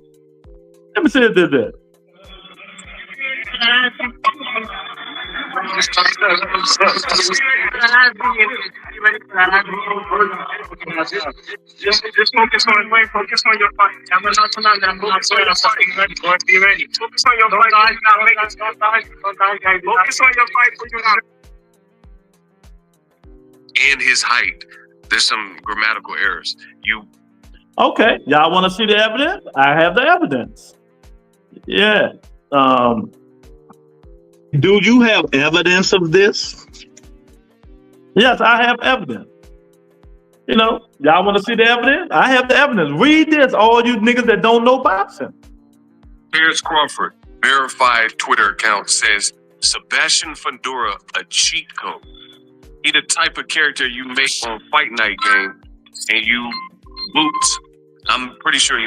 Let me see if this is. Just focus on your fight. Focus on your fight. Focus on your fight. Focus on your fight. And his height. There's some grammatical errors. Okay, y'all want to see the evidence? I have the evidence. Yeah. Do you have evidence of this? Yes, I have evidence. You know, y'all want to see the evidence? I have the evidence. Read this, all you niggas that don't know boxing. Here's Crawford. Verified Twitter account says, Sebastian Fundora, a cheat code. He the type of character you make on Fight Night game and you boots. I'm pretty sure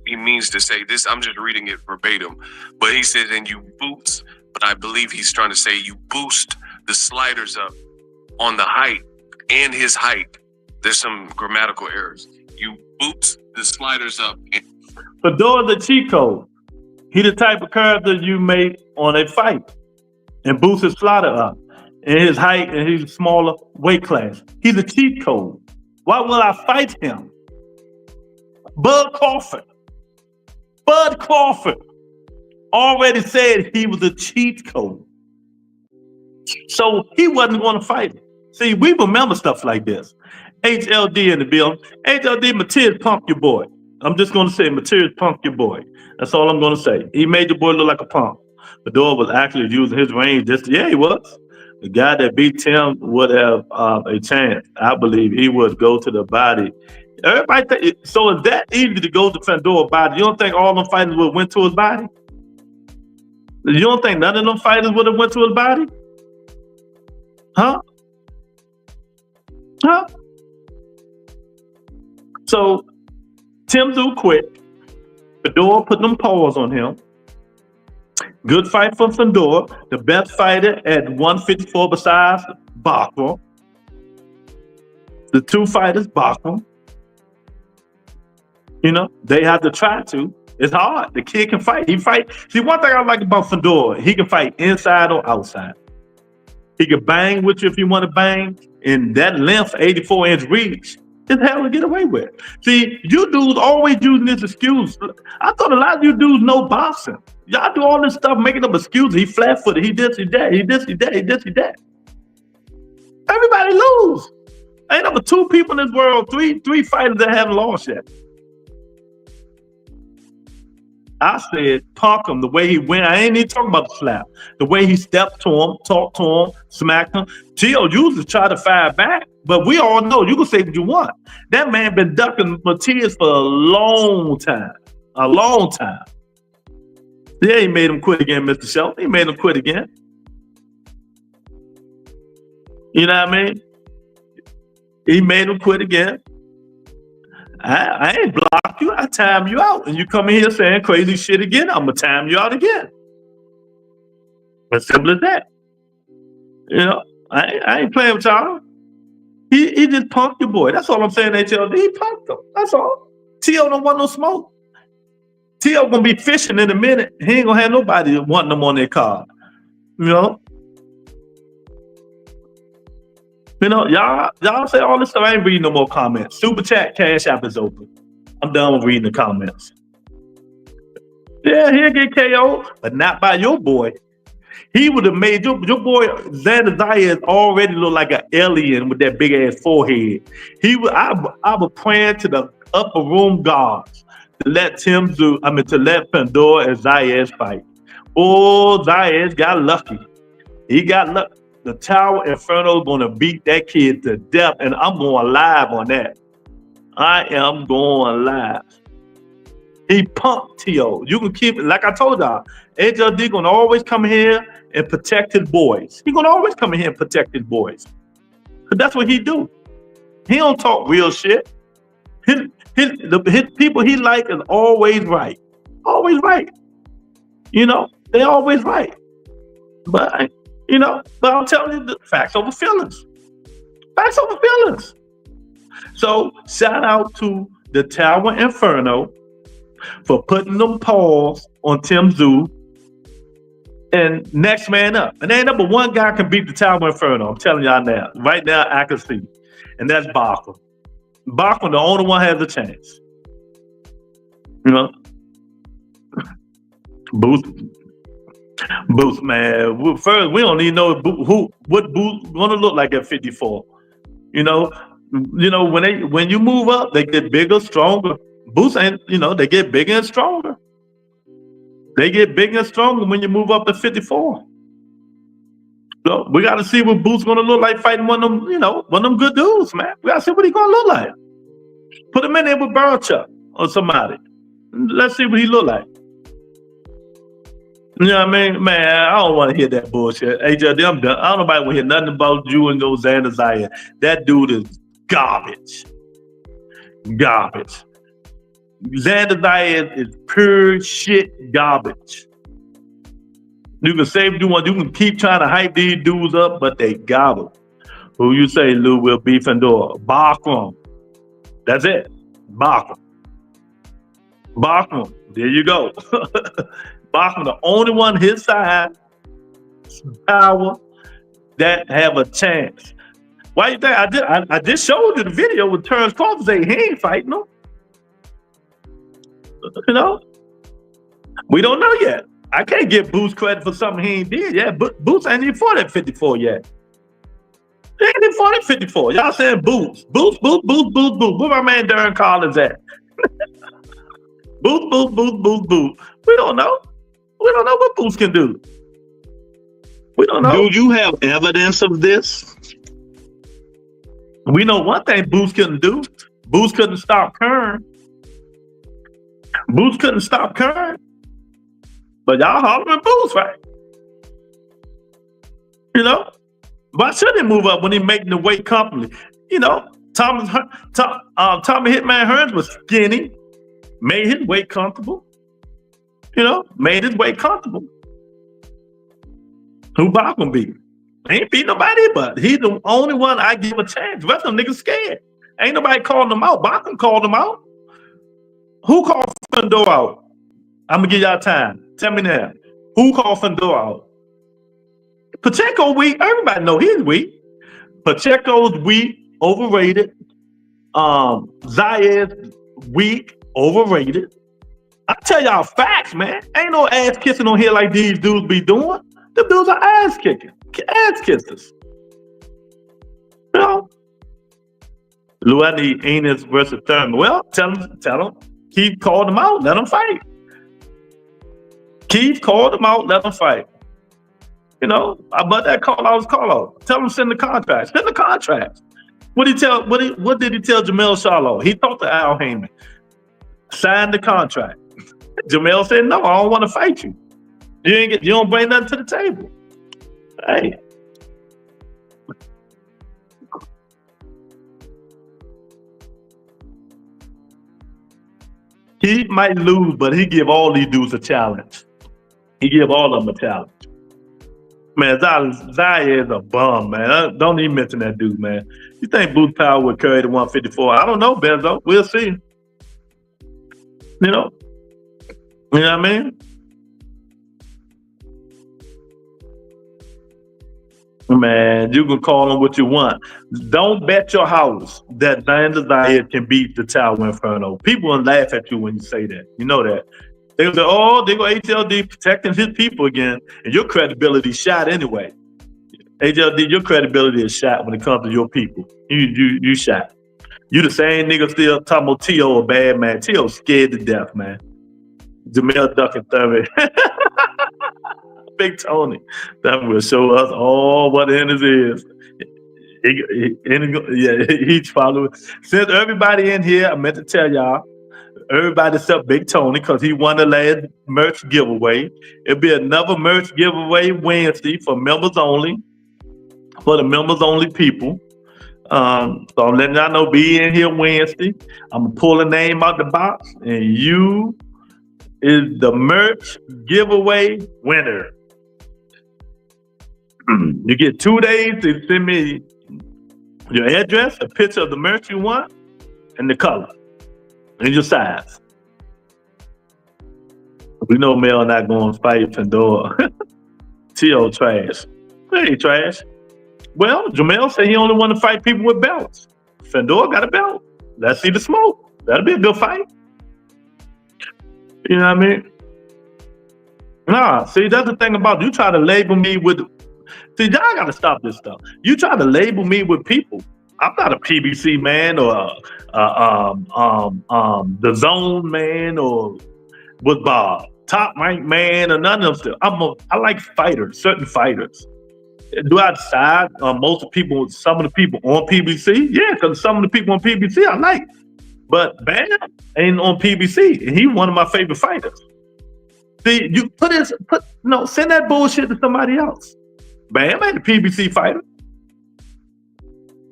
he means to say this. I'm just reading it verbatim. But he says, and you boots, but I believe he's trying to say you boost the sliders up on the height and his height. There's some grammatical errors. You boost the sliders up. Fundora's a cheat code. He the type of character you make on a fight and boost his slider up. In his height and his smaller weight class. He's a cheat code. Why will I fight him? Bud Crawford already said he was a cheat code. So he wasn't going to fight him. See, we remember stuff like this. HLD in the building. HLD, Matthias punked your boy. I'm just going to say Matthias punked your boy. That's all I'm going to say. He made your boy look like a punk. Fundora was actually using his range. He was. The guy that beat Tim would have a chance. I believe he would go to the body. Everybody so it's that easy to go to Fundora body. You don't think all them fighters would have went to his body? You don't think none of them fighters would have went to his body? Huh? So Tim Tszyu quit. Fundora put them paws on him. Good fight for Fundora. The best fighter at 154 besides Bachman. The two fighters, Bachman. You know, they have to try to. It's hard. The kid can fight. He fight. See, one thing I like about Fundora, he can fight inside or outside. He can bang with you if you want to bang. And that length, 84-inch reach, is hell to get away with. See, you dudes always using this excuse. I thought a lot of you dudes know boxing. Y'all do all this stuff making up excuses. He flat-footed. He this, he that. He this, he that. He this, he that. Everybody lose. Ain't number two people in this world, three fighters that haven't lost yet. I said, punk him the way he went. I ain't even talking about the slap. The way he stepped to him, talked to him, smacked him. Gio usually try to fire back, but we all know you can say what you want. That man been ducking Matias for a long time. A long time. Yeah, he made him quit again, Mr. Shelton. He made him quit again. You know what I mean? He made him quit again. I ain't block you. I time you out. And you come in here saying crazy shit again, I'm going to time you out again. As simple as that. You know, I ain't playing with y'all. He just punked your boy. That's all I'm saying, HLD. He punked him. That's all. T.O. don't want no smoke. T.O. going to be fishing in a minute. He ain't going to have nobody wanting them on their car. You know? You know, y'all say all this stuff. I ain't reading no more comments. Super chat, Cash App is open. I'm done with reading the comments. Yeah, he'll get KO, but not by your boy. He would have made your boy Xander Zayas already look like an alien with that big ass forehead. I was praying to the upper room gods to let Fundora and Zayas fight. Oh, Zayas got lucky. He got lucky. The Tower Inferno is going to beat that kid to death, and I'm going live on that. I am going live. He punked T.O. You can keep it. Like I told y'all, HLD going to always come here and protect his boys. He going to always come in here and protect his boys. Because that's what he do. He don't talk real shit. His people he like is always right. Always right. You know, they always right. But I'm telling you, the facts over feelings. Facts over feelings. So shout out to the Tower Inferno for putting them paws on Tim Tszyu. And next man up. And ain't number one guy can beat the Tower Inferno. I'm telling y'all now. Right now, I can see. And that's Bachman. Bachman, the only one has a chance. You know? Boots, man. First, we don't even know what Boots gonna look like at 54. You know, when you move up, they get bigger, stronger. Boots ain't, they get bigger and stronger. They get bigger and stronger when you move up to 54. So we gotta see what Boots gonna look like fighting one of them good dudes, man. We gotta see what he gonna look like. Put him in there with Barchuk or somebody. Let's see what he look like. You know what I mean? Man, I don't want to hear that bullshit. HLD, I'm done. I don't nobody want to hear nothing about you and those Xander Zayas. That dude is garbage. Garbage. Xander Zayas is pure shit garbage. You can say what you want. You can keep trying to hype these dudes up, but they garbage. Who you say, Lou, will be Fundora? Bachman. That's it. Bachman. Bachman. There you go. Bachman, the only one his side, power, that have a chance. Why you think I just showed you the video with Terrence Crawford say he ain't fighting him. You know? We don't know yet. I can't give Boots credit for something he ain't did yet. But Boots ain't even fought at 54 yet. He ain't even fought at 54. Y'all saying Boots. Boots. Where my man Darren Collins at? Boots. We don't know. We don't know what Boost can do. We don't know. Do you have evidence of this? We know one thing Boost couldn't do. Boost couldn't stop Kern. Boost couldn't stop Kern. But y'all hollering Boost, right? You know? Why should he move up when he making the weight comfortably? You know, Tommy Hitman Hearns was skinny, made his weight comfortable. You know, made his weight comfortable. Who Bob gonna be? Ain't beat nobody, but he's the only one I give a chance. The rest of them niggas scared. Ain't nobody calling them out. Bob called them out. Who called Fundora out? I'm gonna give y'all time. Tell me now. Who called Fundora out? Pacheco weak. Everybody know he's weak. Pacheco's weak, overrated. Zayed's weak, overrated. I tell y'all facts, man. Ain't no ass kissing on here like these dudes be doing. The dudes are ass kicking, ass kissers. You know. Luani, Enos versus Thurman. Well, tell them. Keith called them out. Let them fight. Keith called them out. Let them fight. You know, but that call out. Tell them send the contract. Send the contract. What did he tell Jamel Charlo? He talked to Al Heyman. Sign the contract. Jamel said, "No, I don't want to fight you. You don't bring nothing to the table." Hey. He might lose, but he give all these dudes a challenge. He give all of them a challenge. Man, Zaya is a bum, man. Don't even mention that dude, man. You think Boost Power would carry the 154? I don't know, Benzo. We'll see. You know what I mean? Man, you can call him what you want. Don't bet your house that Xander Zayed can beat the Tower Inferno. People will laugh at you when you say that. You know that. They'll say, "Oh, they go HLD protecting his people again," and your credibility shot anyway. HLD, your credibility is shot when it comes to your people. You shot. You the same nigga still talking about T.O. a bad man. T.O. scared to death, man. Jamel ducking Thurman. Big Tony. That will show us all what Ennis is. Each follower. Since everybody in here, I meant to tell y'all, everybody except Big Tony, because he won the last merch giveaway. It'll be another merch giveaway Wednesday for members only, for the members only people. So I'm letting y'all know, be in here Wednesday. I'm gonna pull a name out the box, and you is the merch giveaway winner. You get 2 days to send me your address, a picture of the merch you want, and the color, and your size. We know Mel not going to fight Fundora. T.O. trash. Hey, trash. Well, Jamel said he only want to fight people with belts. Fundora got a belt. Let's see the smoke. That'll be a good fight. You know what I mean? Nah, see, that's the thing about you try to label me with. See, y'all gotta stop this stuff. You try to label me with people. I'm not a PBC man or the Zone man or with Bob, top ranked man or none of them stuff. I like fighters, certain fighters. Do I decide some of the people on PBC? Yeah, because some of the people on PBC I like. But Bam ain't on PBC, and he's one of my favorite fighters. See, you send that bullshit to somebody else. Bam ain't a PBC fighter.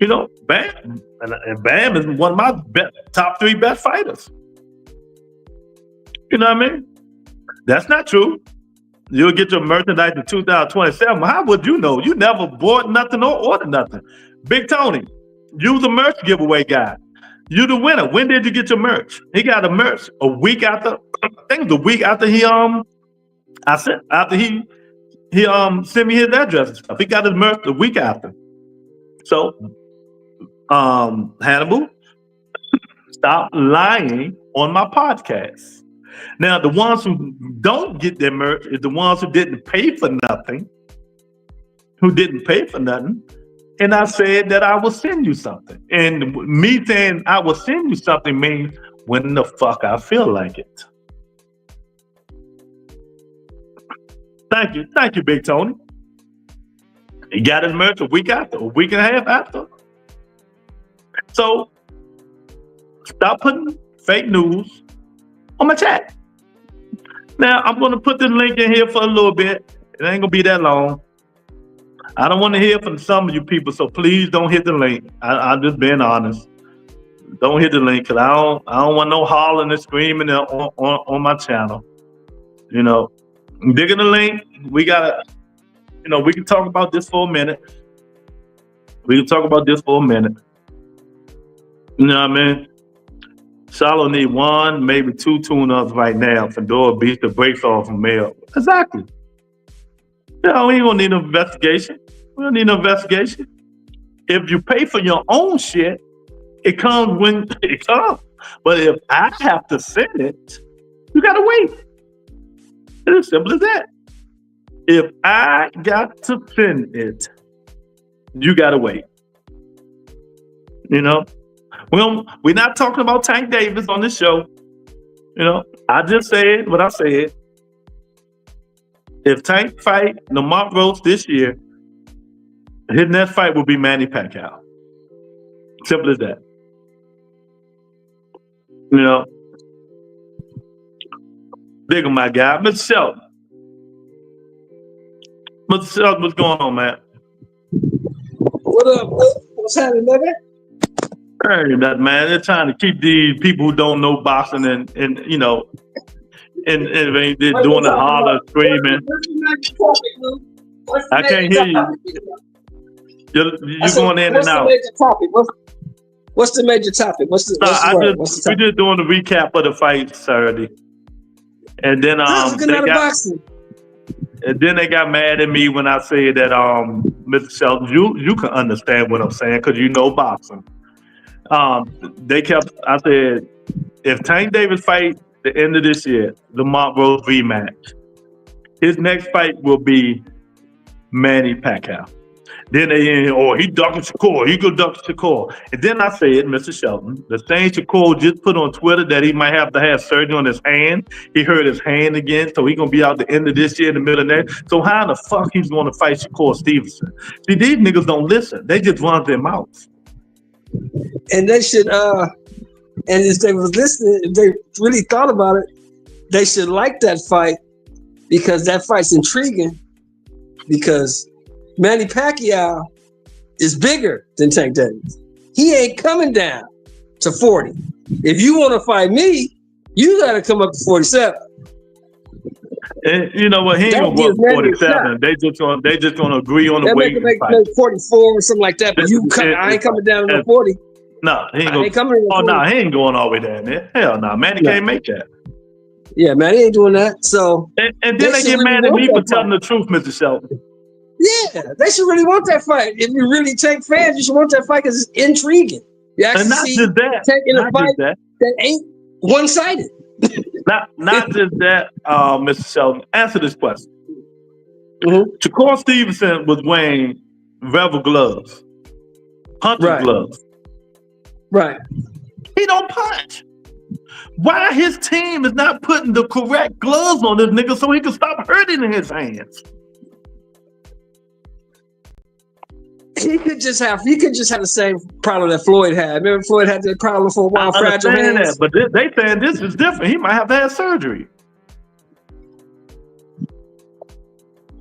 You know, Bam, and Bam is one of my top 3 best fighters. You know what I mean? That's not true. You'll get your merchandise in 2027. How would you know? You never bought nothing or ordered nothing. Big Tony, you the merch giveaway guy. You the winner. When did you get your merch? He got a merch a week after. I think the week after he sent me his address and stuff. He got his merch the week after. So, Hannibal, stop lying on my podcast. Now, the ones who don't get their merch is the ones who didn't pay for nothing. And I said that I will send you something. And me saying I will send you something means when the fuck I feel like it. Thank you, Big Tony. He got his merch a week and a half after. So stop putting fake news on my chat. Now I'm gonna put the link in here for a little bit. It ain't gonna be that long. I don't want to hear from some of you people, so please don't hit the link. I'm just being honest. Don't hit the link because I don't want no hollering and screaming on my channel. You know, digging the link. We gotta, we can talk about this for a minute. You know what I mean? Shallow need 1, maybe 2 tune-ups right now. Fundora beats the brakes off from Mail. Exactly. We ain't gonna need no investigation. We don't need no investigation. If you pay for your own shit, it comes when it comes. But if I have to send it, you gotta wait. It's as simple as that. If I got to send it, you gotta wait. We're not talking about Tank Davis on this show. I just said what I said. If Tank fight Lamont Rose this year, his next fight will be Manny Pacquiao. Simple as that. Big on my guy, Mr. Shelton. Mr. Shelton, what's going on, man? What up? What's happening, baby? Hey, that man, they're trying to keep these people who don't know boxing and they're doing the holler, screaming. I can't hear you. You're going in and out. What's the major topic? We're just doing the recap of the fight Saturday, and then they got mad at me when I said that Mr. Shelton, you can understand what I'm saying because you know boxing. I said if Tank Davis fight the end of this year, Lamont Rose rematch, his next fight will be Manny Pacquiao. Then he ducking Shakur. He go duck Shakur. And then I said, Mr. Shelton, the same Shakur just put on Twitter that he might have to have surgery on his hand. He hurt his hand again, so he's gonna be out the end of this year, in the middle of next. So how in the fuck he's gonna fight Shakur Stevenson? See, these niggas don't listen. They just run their mouths. And they should, and if they was listening, if they really thought about it, they should like that fight because that fight's intriguing. Because Manny Pacquiao is bigger than Tank Davis. He ain't coming down to 40. If you want to fight me, you got to come up to 47. And you know what? He ain't gonna work 47. They just gonna agree on the weight. Make 44 or something like that. But I ain't coming down to 40. No, he ain't coming. He ain't going all the way down there. Hell no, Manny can't make that. Yeah, Manny ain't doing that. So and then they get mad at me for telling the truth, Mr. Shelton. Yeah, they should really want that fight. If you really take fans, you should want that fight because it's intriguing. You actually see taking a fight that ain't one-sided. Not just that, Mr. Shelton. Answer this question. Mm-hmm. Shakur Stevenson was wearing Rebel gloves, hunter gloves. Right. He don't punch. Why his team is not putting the correct gloves on this nigga so he can stop hurting in his hands? He could just have the same problem that Floyd had. Remember Floyd had that problem for a while, fragile hands? But they saying this is different. He might have to have surgery.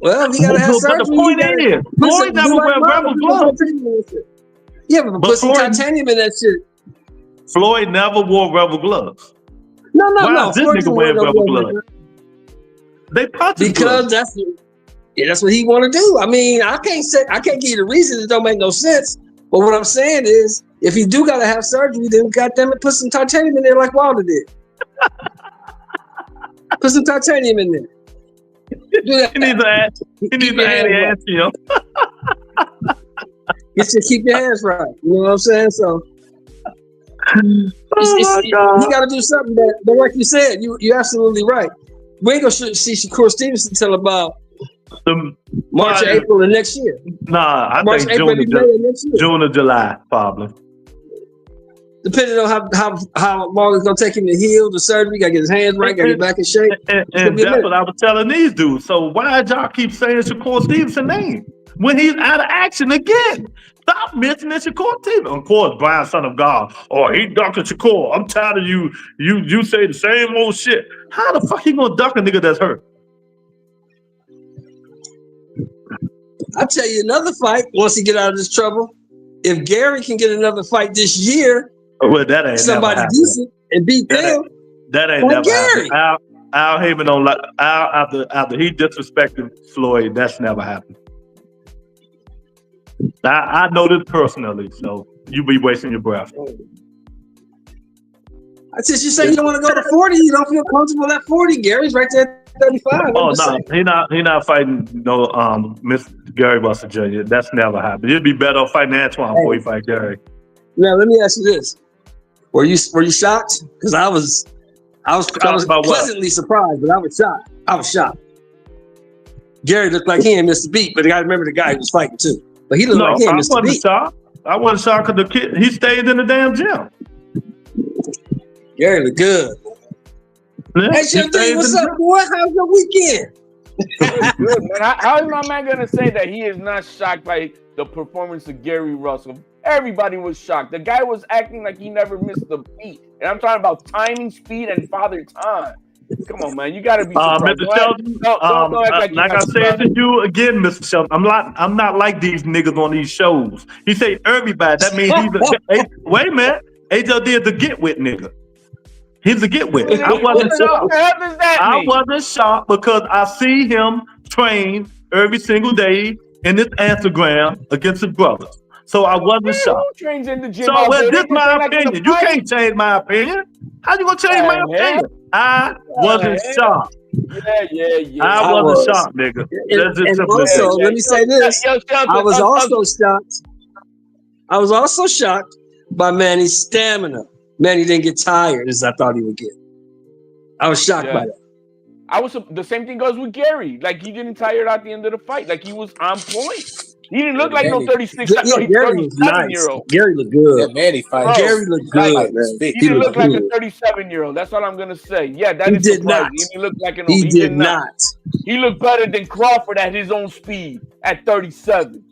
Well, he gotta have surgery. But the point is, Floyd never wear rubber gloves. Yeah, but put some titanium in that shit. Floyd never wore rubber gloves. No. This nigga wear rubber gloves. They punch because that's what he want to do. I mean, I can't give you the reason. It don't make no sense. But what I'm saying is, if you do gotta have surgery, then goddamn it, put some titanium in there like Wilder did. Put some titanium in there. Do that. He needs to add him. You should keep your hands right. You know what I'm saying? So you got to do something but like you said, you're absolutely right. We ain't gonna see Shakur Stevenson until about March or April of next year. Nah, I think June or July, probably. Depending on how long it's gonna take him to heal, the surgery, gotta get his hands right, gotta get back in shape. And that's what I was telling these dudes. So why y'all keep saying Shakur Stevenson's name when he's out of action again? Stop mentioning Shakur Stevenson. Of course, Brian, son of God. Oh, he ducked Shakur. I'm tired of you. You say the same old shit. How the fuck he gonna duck a nigga that's hurt? I'll tell you another fight once he get out of this trouble. If Gary can get another fight this year, well, that ain't somebody decent and beat them. That ain't never happened. Al Heyman don't like Al after he disrespected Floyd. That's never happened. I know this personally, so you be wasting your breath. Since you say you don't want to go to 40, you don't feel comfortable at 40. Gary's right there at 35. Oh no, he not fighting no Mr. Gary Russell Jr. That's never happened. It'd be better off fighting Antoine before you fight Gary. Now let me ask you this: Were you shocked? Because I was pleasantly surprised, but I was shocked. I was shocked. Gary looked like he ain't missed a beat, but I remember the guy he was fighting too. But he looked like he ain't missed a beat. Shocked. I wasn't shocked because the kid he stayed in the damn gym. Gary looked good. Yeah, hey, Shelby, what's up, boy? How's your weekend? Good, man. How is my man gonna say that he is not shocked by the performance of Gary Russell? Everybody was shocked. The guy was acting like he never missed a beat, and I'm talking about timing, speed, and father time. Come on, man, you gotta be. Mr. Sheldon, like I said to you again, Mr. Sheldon, I'm not like these niggas on these shows. He say everybody. That means he's wait a minute. HLD is the get with nigga. He's a get with. I wasn't shocked. I wasn't shocked because I see him train every single day in his Instagram against his brothers. So I wasn't shocked. Trains in the gym so well, this is my opinion. You can't change my opinion. How you gonna change my opinion? I wasn't shocked. Yeah. I wasn't shocked, nigga. And also, let me say this. I was also shocked by Manny's stamina. Manny didn't get tired as I thought he would get. I was shocked by that. The same thing goes with Gary. Like he didn't tire at the end of the fight. Like he was on point. He didn't look like no 36. Gary was nice. Gary looked good. Yeah, Manny fight. Gary looked good. Man. He didn't look like a 37-year-old. That's all I'm gonna say. Yeah, that is surprising. He didn't look like an old. He did not. He looked better than Crawford at his own speed at 37.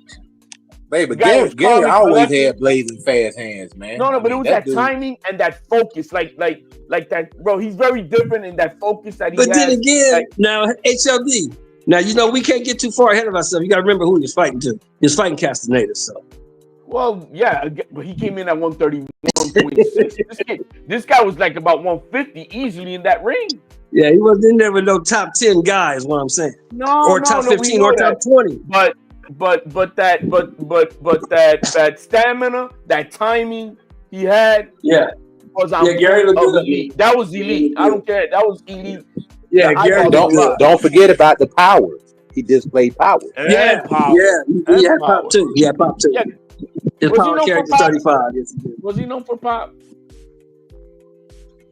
Baby, Gary always had blazing fast hands, man. No, but it was that timing and that focus, like that, bro. He's very different in that focus that he has. But then again, now HLD. Now you know we can't get too far ahead of ourselves. You got to remember who he was fighting to. He was fighting Castaneda, so. Well, yeah, but he came in at 131, 126. This guy was like about 150 easily in that ring. Yeah, he wasn't in there with no top 10 guys. What I'm saying. No, top 15 or top 20. But that stamina, that timing he had, was on Gary looked good. Elite. That was elite. I don't care. That was elite. Yeah, Gary don't forget about the power. He displayed power. Power. Yeah, he had pop too. He had pop too. Yeah. His power carried to 35. Yes, he did. Was he known for pop?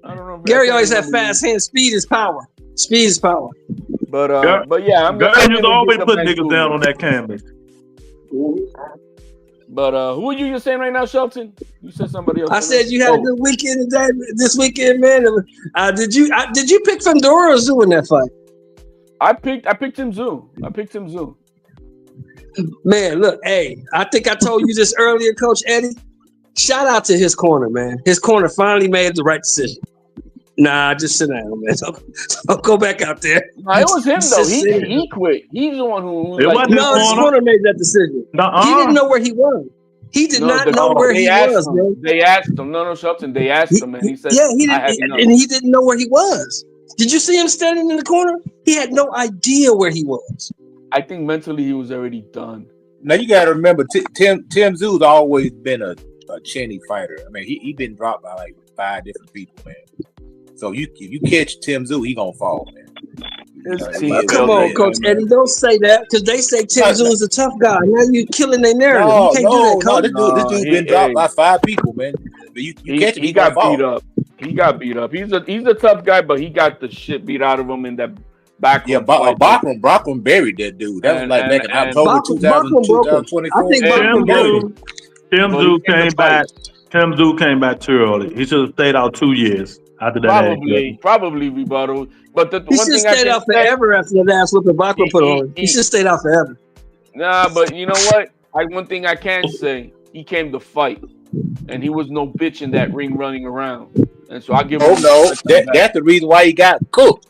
I don't know. Gary always had fast hands. Speed is power. Speed is power. But yeah, I'm gonna always put niggas down on that canvas. But who are you saying right now, Shelton? You said somebody else. I said you had a good weekend this weekend, man. Did you pick Fundora or Zoo in that fight? I picked him Zoo. Man, look, hey, I think I told you this earlier, Coach Eddie. Shout out to his corner, man. His corner finally made the right decision. Nah, just sit down, man. Don't go back out there. No, it was him though. He quit. He's the one who. His corner made that decision. He didn't know where he was. He did not know where he was, man. They asked him. No, Shelton. They asked him, and he said, "Yeah, he didn't." And he didn't know where he was. Did you see him standing in the corner? He had no idea where he was. I think mentally he was already done. Now you got to remember, Tim Zoo's always been a chinny fighter. I mean, he been dropped by like 5 different people, man. So if you catch Tim Zoo, he gonna fall, man. Come on, Coach Eddie, don't say that because they say Tim Zoo is a tough guy. Now you're killing their narrative. You can't do that, Coach. This dude's been dropped by 5 people, man. He got beat up. He got beat up. He's a tough guy, but he got the shit beat out of him in that back. Yeah, Bachman buried that dude. That was like back in October 2024. I think Tim Zoo came back. Tim Zoo came back too early. He should have stayed out 2 years after that. Probably rebuttal. But the He one should thing I stayed can out say, forever after that ass whooping Bachman put on him. He should stayed out forever. nah, but you know what? One thing I can say, he came to fight, and he was no bitch in that ring running around. And so I give him. Oh no, that's the reason why he got cooked.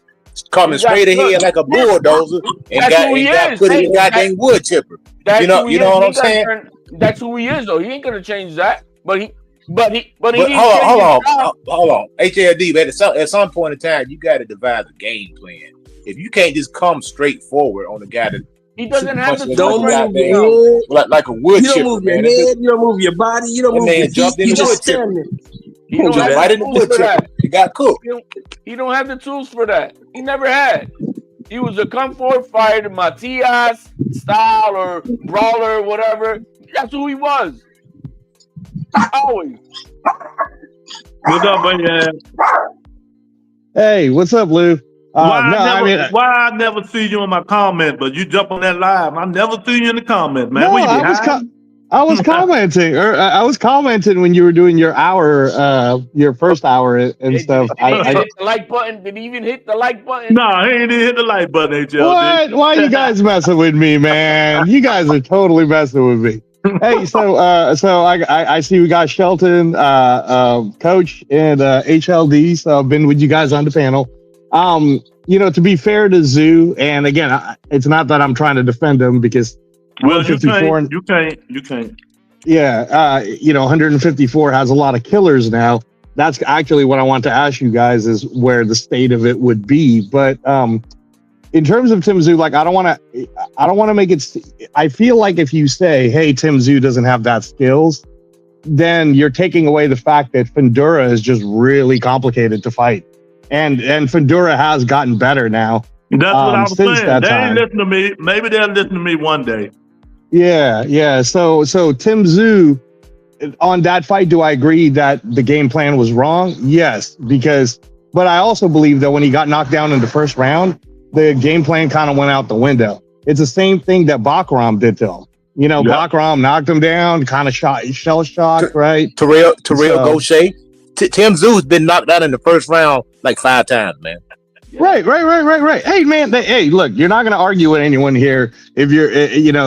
Coming straight ahead like a bulldozer and got put in the goddamn wood chipper. You know what I'm saying? That's who he is, though. He ain't gonna change that. But hold on. HLD, at some point in time, you got to devise a game plan. If you can't just come straight forward on the guy that he doesn't have the don't move your head, like a wood chipper. You don't move your head. You don't move your body. You don't move your feet. You just stand there. He don't have right in the wood chipper. He got cooked. He don't have the tools for that. He never had. He was a come forward fighter, Matias style or brawler, whatever. That's who he was. Always. What's up, man? Hey, what's up, Lou? Why I never see you in my comment, but you jump on that live. I never see you in the comments, man. No, I was commenting, or I was commenting when you were doing your hour, your first hour and stuff. I hit the like button. Did he even hit the like button? No, he didn't hit the like button, HLD. What? Why are you guys messing with me, man? You guys are totally messing with me. Hey, so I see we got Shelton, Coach, and HLD. So I've been with you guys on the panel. To be fair to Zoo, and again, it's not that I'm trying to defend him because you can't. Yeah, 154 has a lot of killers now. That's actually what I want to ask you guys is where the state of it would be. But in terms of Tim Zoo, like I don't want to make it. I feel like if you say, "Hey, Tim Zoo doesn't have that skills," then you're taking away the fact that Fundora is just really complicated to fight, and Fundora has gotten better now. That's what I was saying. They ain't listen to me. Maybe they'll listen to me one day. Yeah. So Tim Zoo, on that fight, do I agree that the game plan was wrong? Yes, but I also believe that when he got knocked down in the first round, the game plan kind of went out the window. It's the same thing that Bakram did to him. Bakram knocked him down, kind of shell shocked, right? Terrell Gaucher. Tim Zoo's been knocked out in the first round like 5 times, man. Right. Hey, man. Look, you're not going to argue with anyone here if you're,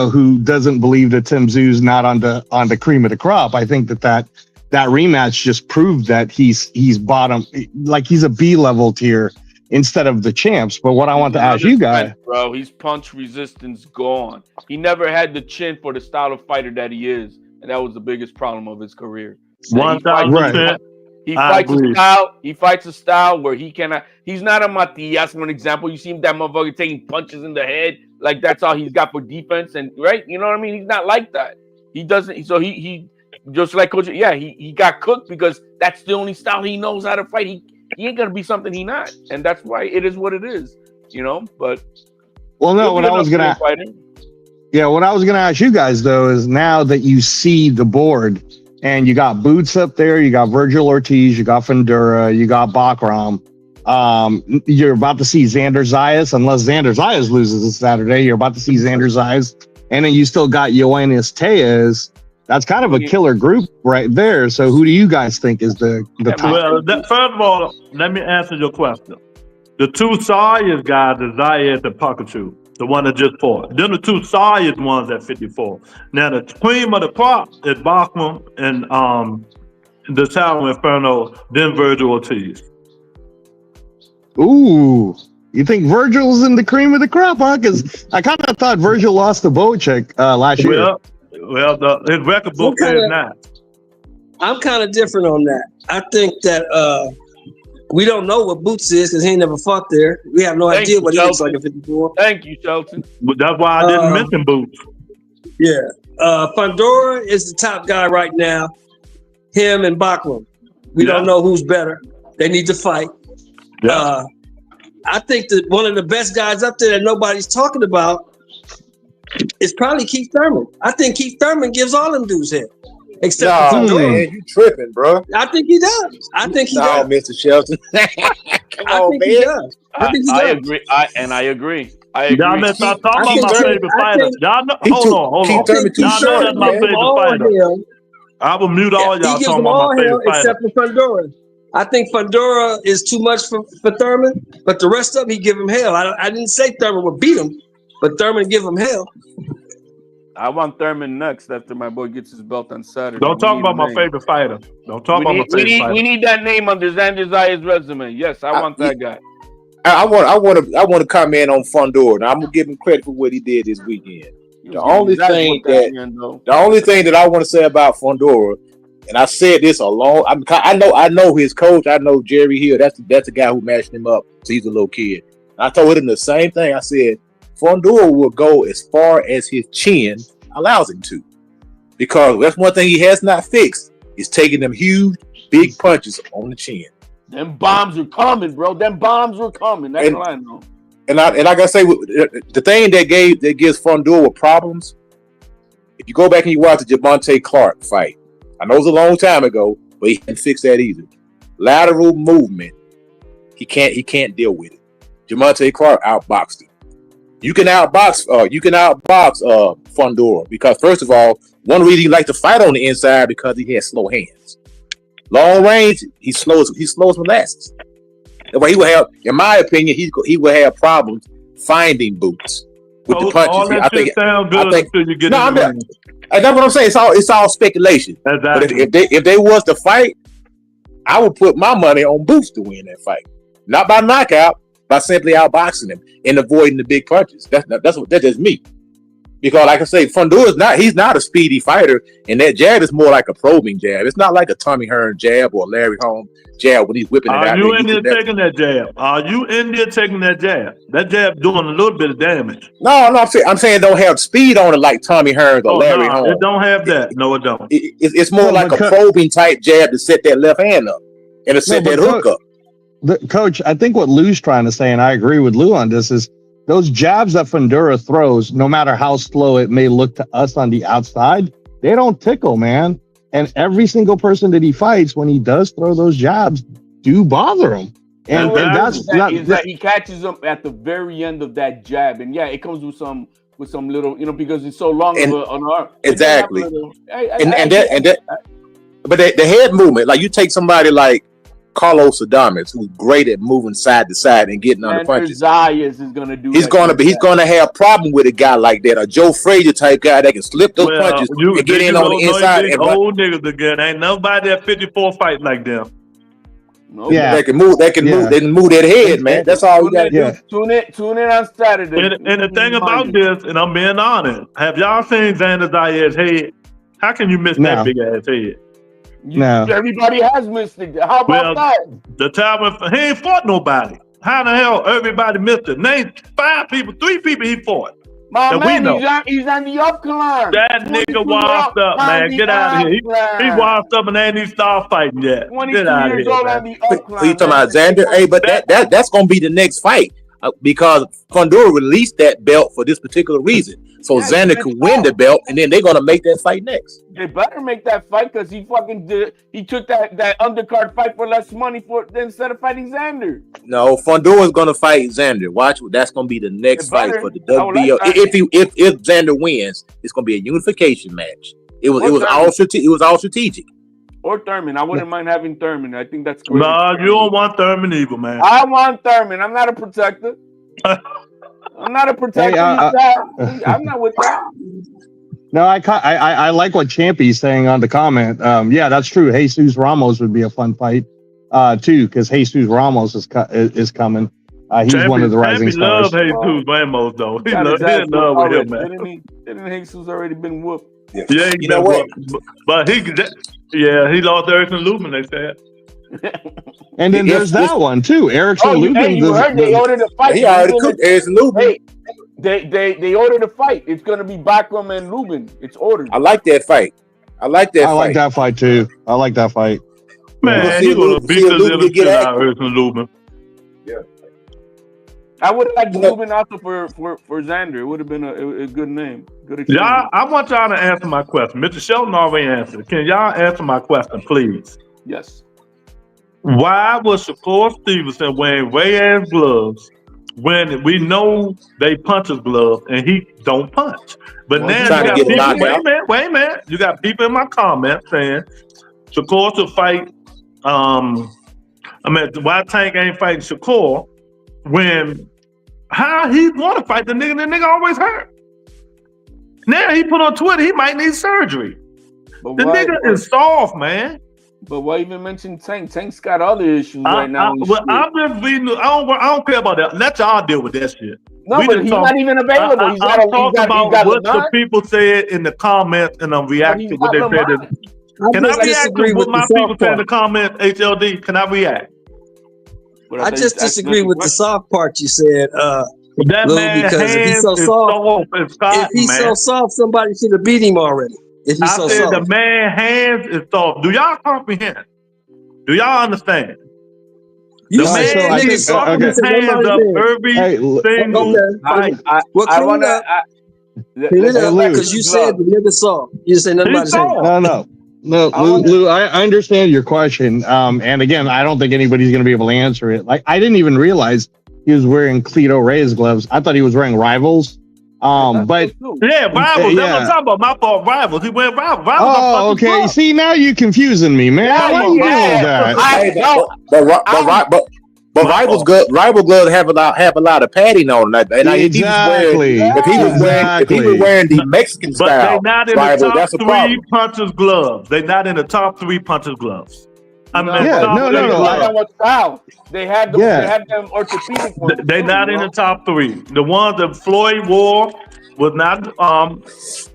who doesn't believe that Tim Zoo's not on the cream of the crop. I think that rematch just proved that he's bottom, like he's a B level tier instead of the champs. But what I want to ask you guys, bro, he's punch resistance gone. He never had the chin for the style of fighter that he is, and that was the biggest problem of his career. 1,000%. He fights a style where he cannot. He's not a Matias, for an example. You see him, that motherfucker taking punches in the head, like that's all he's got for defense, and right, you know what I mean? He's not like that. He doesn't. So he just like Coach. Yeah, he got cooked because that's the only style he knows how to fight. He ain't gonna be something he not, and that's why it is what it is. But what I was gonna ask you guys though is now that you see the board. And you got Boots up there, you got Virgil Ortiz, you got Fundora, you got Bakram. You're about to see Xander Zayas, unless Xander Zayas loses this Saturday. You're about to see Xander Zayas. And then you still got Yoenis Tejas. That's kind of a killer group right there. So who do you guys think is the top? Well, first of all, let me answer your question. The 2 Zayas guys are Zayas and Pakachu. The one that just fought. Then the 2 Zayas ones at 54. Now the cream of the crop is Bachman and the Tower Inferno, then Virgil Ortiz. Ooh, you think Virgil's in the cream of the crop, huh? Because I kind of thought Virgil lost to Bocek last year. Well, his record book says not. I'm kind of different on that. I think that we don't know what Boots is because he ain't never fought there. We have no idea what he looks like at 54. Thank you, Shelton. But that's why I didn't mention Boots. Yeah. Fundora is the top guy right now. Him and Bakram. We don't know who's better. They need to fight. Yeah. I think that one of the best guys up there that nobody's talking about is probably Keith Thurman. I think Keith Thurman gives all them dudes head. Except for Fundora. Man, you tripping, bro. I think he does. I think he does. Mr. Shelton. Come on, man. He does. I agree. I agree. Y'all let's start talking about my favorite fighter. Y'all know, hold on. Keith Thurman too short, that's my favorite fighter. I will mute all He y'all gives talking them about all my hell favorite fighter. except for Fundora. I think Fundora is too much for Thurman, but the rest of them, he give him hell. I didn't say Thurman would beat him, but Thurman give him hell. I want Thurman next after my boy gets his belt on Saturday. Don't talk about my favorite fighter. Don't talk about my favorite fighter. We need that name under Xander Zaya's resume. Yes, I want that guy. I want to comment on Fundora. Now I'm gonna give him credit for what he did this weekend. The only thing that I want to say about Fundora, and I said this I know his coach. I know Jerry Hill. That's the guy who matched him up. So he's a little kid. And I told him the same thing. I said Fundora will go as far as his chin allows him to, because that's one thing he has not fixed is taking them huge, big punches on the chin. Them bombs are coming, bro. Them bombs are coming. That's all I know. And I gotta say, the thing that gives Fundora problems, if you go back and you watch the Javante Clark fight, I know it was a long time ago, but he can't fix that either. Lateral movement, he can't deal with it. Javante Clark outboxed him. You can outbox Fundora, because first of all, one reason he likes to fight on the inside because he has slow hands. Long range, he slows molasses. That's why he will have, in my opinion, he will have problems finding boots with the punches. All that shit sound good until you get in the ring. That's what I'm saying. It's all speculation. Exactly. But if they was to fight, I would put my money on Boots to win that fight, not by knockout, by simply outboxing him and avoiding the big punches. That's just me. Because like I say, Fundora he's not a speedy fighter, and that jab is more like a probing jab. It's not like a Tommy Hearn jab or a Larry Holmes jab when he's whipping it out. Are you in there taking that jab? Are you in there taking that jab? That jab doing a little bit of damage. No, I'm saying don't have speed on it like Tommy Hearn or Larry Holmes. It don't have that. No, it don't. It's more like a probing type jab to set that left hand up and to set that hook up. Coach, I think what Lou's trying to say, and I agree with Lou on this, is those jabs that Fundora throws, no matter how slow it may look to us on the outside, they don't tickle, man. And every single person that he fights, when he does throw those jabs, do bother him. And that's that he catches them at the very end of that jab, and yeah, it comes with some little, because it's so long of an arm. Exactly. But the head movement, like you take somebody like Carlos Adames, who's great at moving side to side and getting under punches. Zayas is gonna do. He's gonna have a problem with a guy like that, a Joe Frazier type guy that can slip those punches and get in on the inside. And old niggas again, ain't nobody at 54 fight like them. No, they can move. They can move that head, man. That's all we got to do. Tune in on Saturday. And the thing about this, and I'm being honest, have y'all seen Xander Zaya's head? How can you miss that big ass head? No. Everybody has missed it. How about that? The time he ain't fought nobody. How the hell everybody missed it? Name 3 people he fought. My man, he's on the up climb. That nigga washed up, man. Get out of here. He washed up and ain't even start fighting yet. Get out of here. So you talking about Xander? Hey, but that's gonna be the next fight because Fundora released that belt for this particular reason. So Xander could win the belt, and then they're gonna make that fight next. They better make that fight because he took that undercard fight for less money instead of fighting Xander. No, Fundora is gonna fight Xander. Watch, that's gonna be the next fight for the WBO. If Xander wins, it's gonna be a unification match. It was all strategic. Or Thurman. I wouldn't mind having Thurman. I think that's great. No, you don't want Thurman either, man. I want Thurman. I'm not a protector. I'm not a protector. I'm not with that. No, I like what Champy's saying on the comment. Yeah, that's true. Jesus Ramos would be a fun fight too, because Jesus Ramos is coming. He's one of the rising stars. He loves Jesus Ramos though. He in love with him, man. Didn't Jesus already been whooped? Yeah, you know what? But he lost Erickson Lubin, they said. And then there's that one too. Erickson Lubin. You heard they ordered a fight. He already cooked Erickson Lubin. Hey, they ordered a fight. It's gonna be Backlund and Lubin. It's ordered. I like that fight. I like that fight too. I like that fight. Man, he gonna beat the little shit out of Erickson Lubin. Yeah. I would have liked Lubin also for Xander. It would have been a good name. Good. Y'all, I want y'all to answer my question. Mr. Shelton already answered. Can y'all answer my question, please? Yes. Why was Shakur Stevenson wearing way-ass gloves when we know they punch his glove and he don't punch. But Well, now he's you trying to got get people. knocked out. Wait a minute. You got people in my comments saying Shakur to fight. Why Tank ain't fighting Shakur when how he want to fight the nigga? The nigga always hurt. Now he put on Twitter he might need surgery. But The nigga is soft, man. But why even mention Tank? Tank's got other issues right now. I'm just reading. I don't care about that. Let y'all deal with that shit. No, but he's not even available. I'm talking about what the people said in the comments, and I'm reacting to what they said. Can I react to what my people said in the comments? HLD, can I react? I just disagree with the soft part you said, that Lou, man because if he's so soft, if he's so soft, somebody should have beat him already. If he's so soft, the man hands is soft. Do y'all comprehend? Do y'all understand? You the said man nigga is soft. his hands up every single fight. Well, clean it up. Clean it up because you said the nigga soft. You said nothing about his hands. No, Lou, I understand your question. And again, I don't think anybody's going to be able to answer it. Like, I didn't even realize he was wearing Cleto Reyes gloves. I thought he was wearing Rivals. But yeah, Rivals. That's what I'm talking about. My fault. Rivals. He wearing Rivals. Oh, okay. See, now you're confusing me, man. Why are you doing that? But Rival gloves have a lot of padding on that. And exactly. If he was wearing the Mexican style, but they're not in the top three punchers gloves. They're not in the top three punchers gloves. No. They had them orthopedic ones. They're not in the top three. The ones that Floyd wore was not.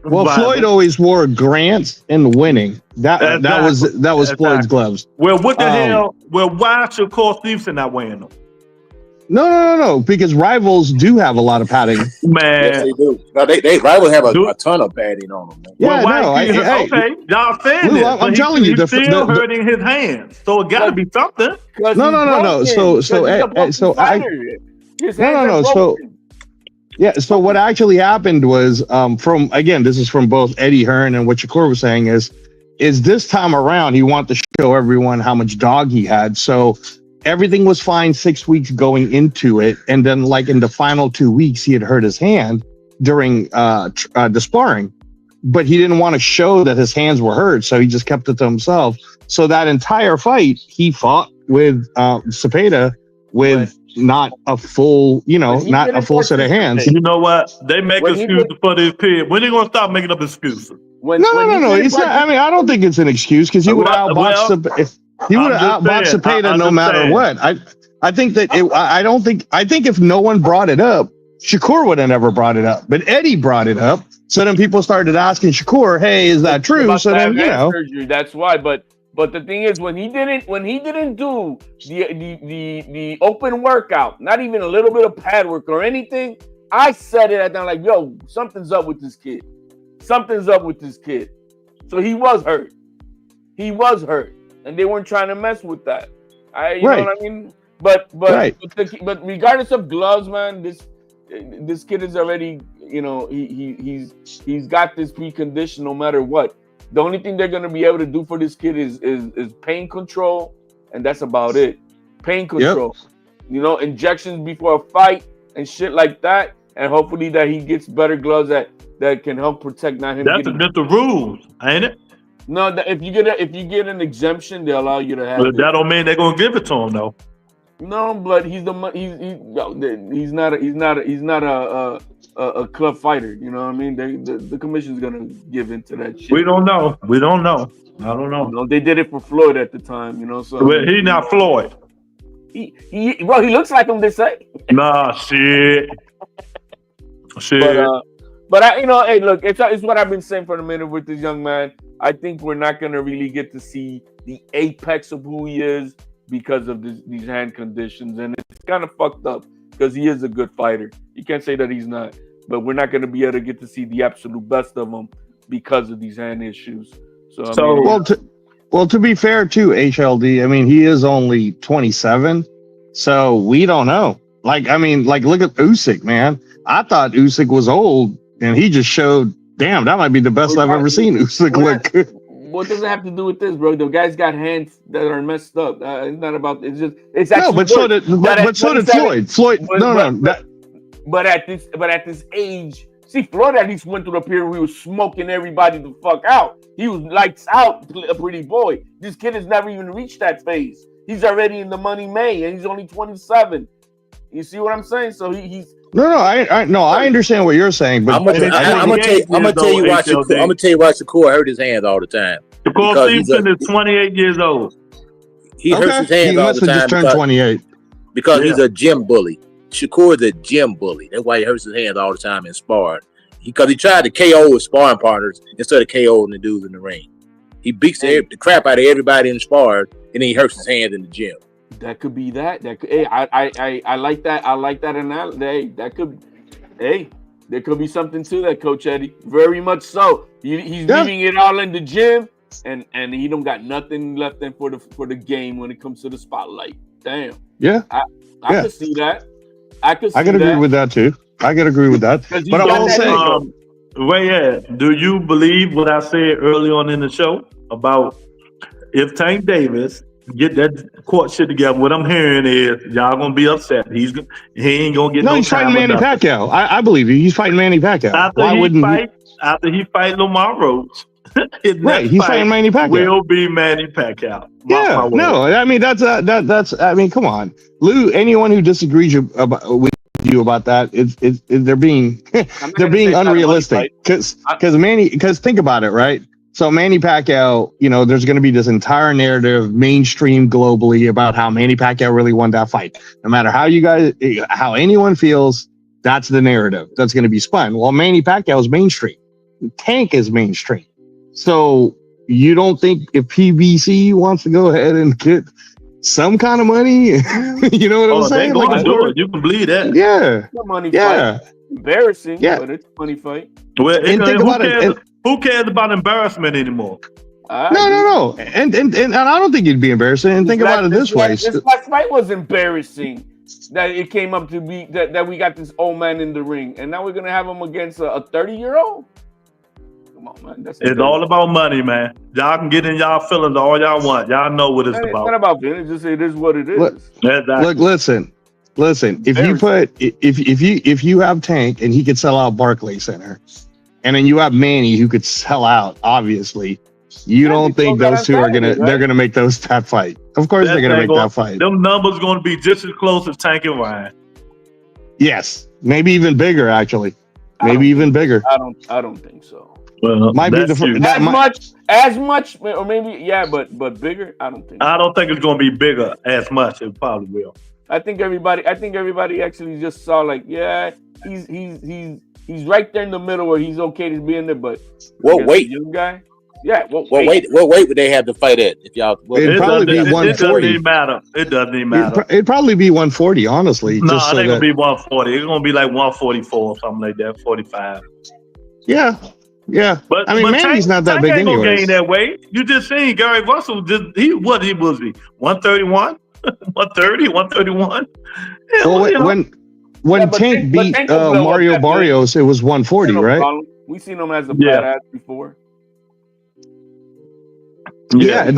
Floyd always wore Grants and Winning. That was Floyd's gloves. Well, what the hell? Well, why should Cole Stevenson not wearing them? No. Because Rivals do have a lot of padding. Man, yes, they do. No, they Rivals have a ton of padding on them. Man. Yeah, okay, y'all saying this. I'm telling you, he's still hurting his hands, so it got to be something. No. So what actually happened was this is from both Eddie Hearn and what Shakur was saying is this time around he wanted to show everyone how much dog he had. So everything was fine 6 weeks going into it, and then like in the final 2 weeks he had hurt his hand during the sparring, but he didn't want to show that his hands were hurt, so he just kept it to himself. So that entire fight he fought with Cepeda with not a full, not a full set of hands. You know what? They make excuses for this kid. When are they gonna stop making up excuses? No. It's not. I mean, I don't think it's an excuse because he would have outboxed Cepeda no matter what. I think that I think if no one brought it up, Shakur would have never brought it up. But Eddie brought it up, so then people started asking Shakur, "Hey, is that true?" So then surgery, that's why. But the thing is, when he didn't do the open workout, not even a little bit of pad work or anything, I said it. I'm like, yo, something's up with this kid. Something's up with this kid. So he was hurt. And they weren't trying to mess with that. You know what I mean? But regardless of gloves, man, this kid is already, he's got this precondition no matter what. The only thing they're gonna be able to do for this kid is pain control, and that's about it. Pain control. Yep. Injections before a fight and shit like that, and hopefully that he gets better gloves that can help protect not him. That's against the rules, ain't it? No, if you get an exemption, they allow you to have. But that don't mean they're gonna give it to him though. No, but he's not a club fighter. You know what I mean? The commission's gonna give into that shit. We don't know. I don't know. They did it for Floyd at the time. So he's not Floyd. He looks like him. They say. Nah, shit. But hey, look, it's what I've been saying for a minute with this young man. I think we're not gonna really get to see the apex of who he is because of these hand conditions, and it's kind of fucked up because he is a good fighter. You can't say that he's not, but we're not gonna be able to get to see the absolute best of him because of these hand issues. To be fair too, HLD, I mean, he is only 27, so we don't know. Look at Usyk, man. I thought Usyk was old, and he just showed. Damn, that might be the best I've ever seen Usyk look. What does it have to do with this, bro? The guy's got hands that are messed up. It's not about. It's just. It's actually. No, but so did Floyd. Floyd. But at this age, see, Floyd at least went through the period where he was smoking everybody the fuck out. He was lights out, a pretty boy. This kid has never even reached that phase. He's already in the money May, and he's only 27. You see what I'm saying? So he's. I understand what you're saying, but I'm gonna tell you why Shakur hurt his hands all the time. Shakur Stevenson is 28 years old. He hurts his hands all the time. He must have just turned 28 because he's a gym bully. Shakur is a gym bully. That's why he hurts his hands all the time in sparring. Because he tried to KO his sparring partners instead of KOing the dudes in the ring. He beats the crap out of everybody in the spar, and then he hurts his hands in the gym. That could be that. That could, I like that. I like that analogy. There could be something to that, Coach Eddie. Very much so. He's leaving it all in the gym, and he don't got nothing left in for the game when it comes to the spotlight. Damn. Yeah. I could see that. I could agree with that too. I could agree with that. But I will say, do you believe what I said early on in the show about if Tank Davis get that court shit together? What I'm hearing is y'all gonna be upset. He ain't gonna get no. He's fighting Manny Pacquiao. I believe you. He's fighting Manny Pacquiao. After he fight Lamar Rhodes? Right, he's fighting Manny Pacquiao. Will be Manny Pacquiao. I mean that's I mean, come on, Lou. Anyone who disagrees with you about that, they're being unrealistic. Because think about it, right? So Manny Pacquiao, there's going to be this entire narrative mainstream globally about how Manny Pacquiao really won that fight. No matter how anyone feels, that's the narrative that's going to be spun. Well, Manny Pacquiao is mainstream. Tank is mainstream. So you don't think if PBC wants to go ahead and get some kind of money, you know what I'm saying? You can believe that. Yeah. Money fight. Embarrassing, but it's a funny fight. Well, who cares about embarrassment anymore? No. And I don't think it'd be embarrassing. And think about it this way. This last fight was embarrassing. That it came up to be that we got this old man in the ring, and now we're gonna have him against a 30-year-old. Come on, man. It's all about money, man. Y'all can get in y'all feelings all y'all want. Y'all know what it's about. It's not about feelings. It is what it is. Look, listen. If you have Tank and he could sell out Barclays Center, and then you have Manny who could sell out, obviously, you don't think those two are they're gonna make that fight? Of course they're gonna make that fight. Them numbers gonna be just as close as Tank and Ryan. Yes, maybe even bigger. Actually, maybe even bigger. I don't think so. Well, might be as much, or maybe but bigger. I don't think. I don't think it's gonna be bigger as much. It probably will. I think everybody actually just saw he's right there in the middle where he's okay to be in there. But what weight, young guy? What weight would they have to fight at? If y'all, it'd probably be 140. It doesn't even matter. It doesn't even matter. It'd probably be 140, honestly. No, I think it'll be 140. It's gonna be like 144 or something like that. 45. Yeah. But I mean, Manny's not that big anyway. Gain that weight. You just seen Gary Russell. He was 131, 130, 131. Yeah, well, when Tank beat Mario Barrios, it was 140, right? We seen him as a badass before. Yeah,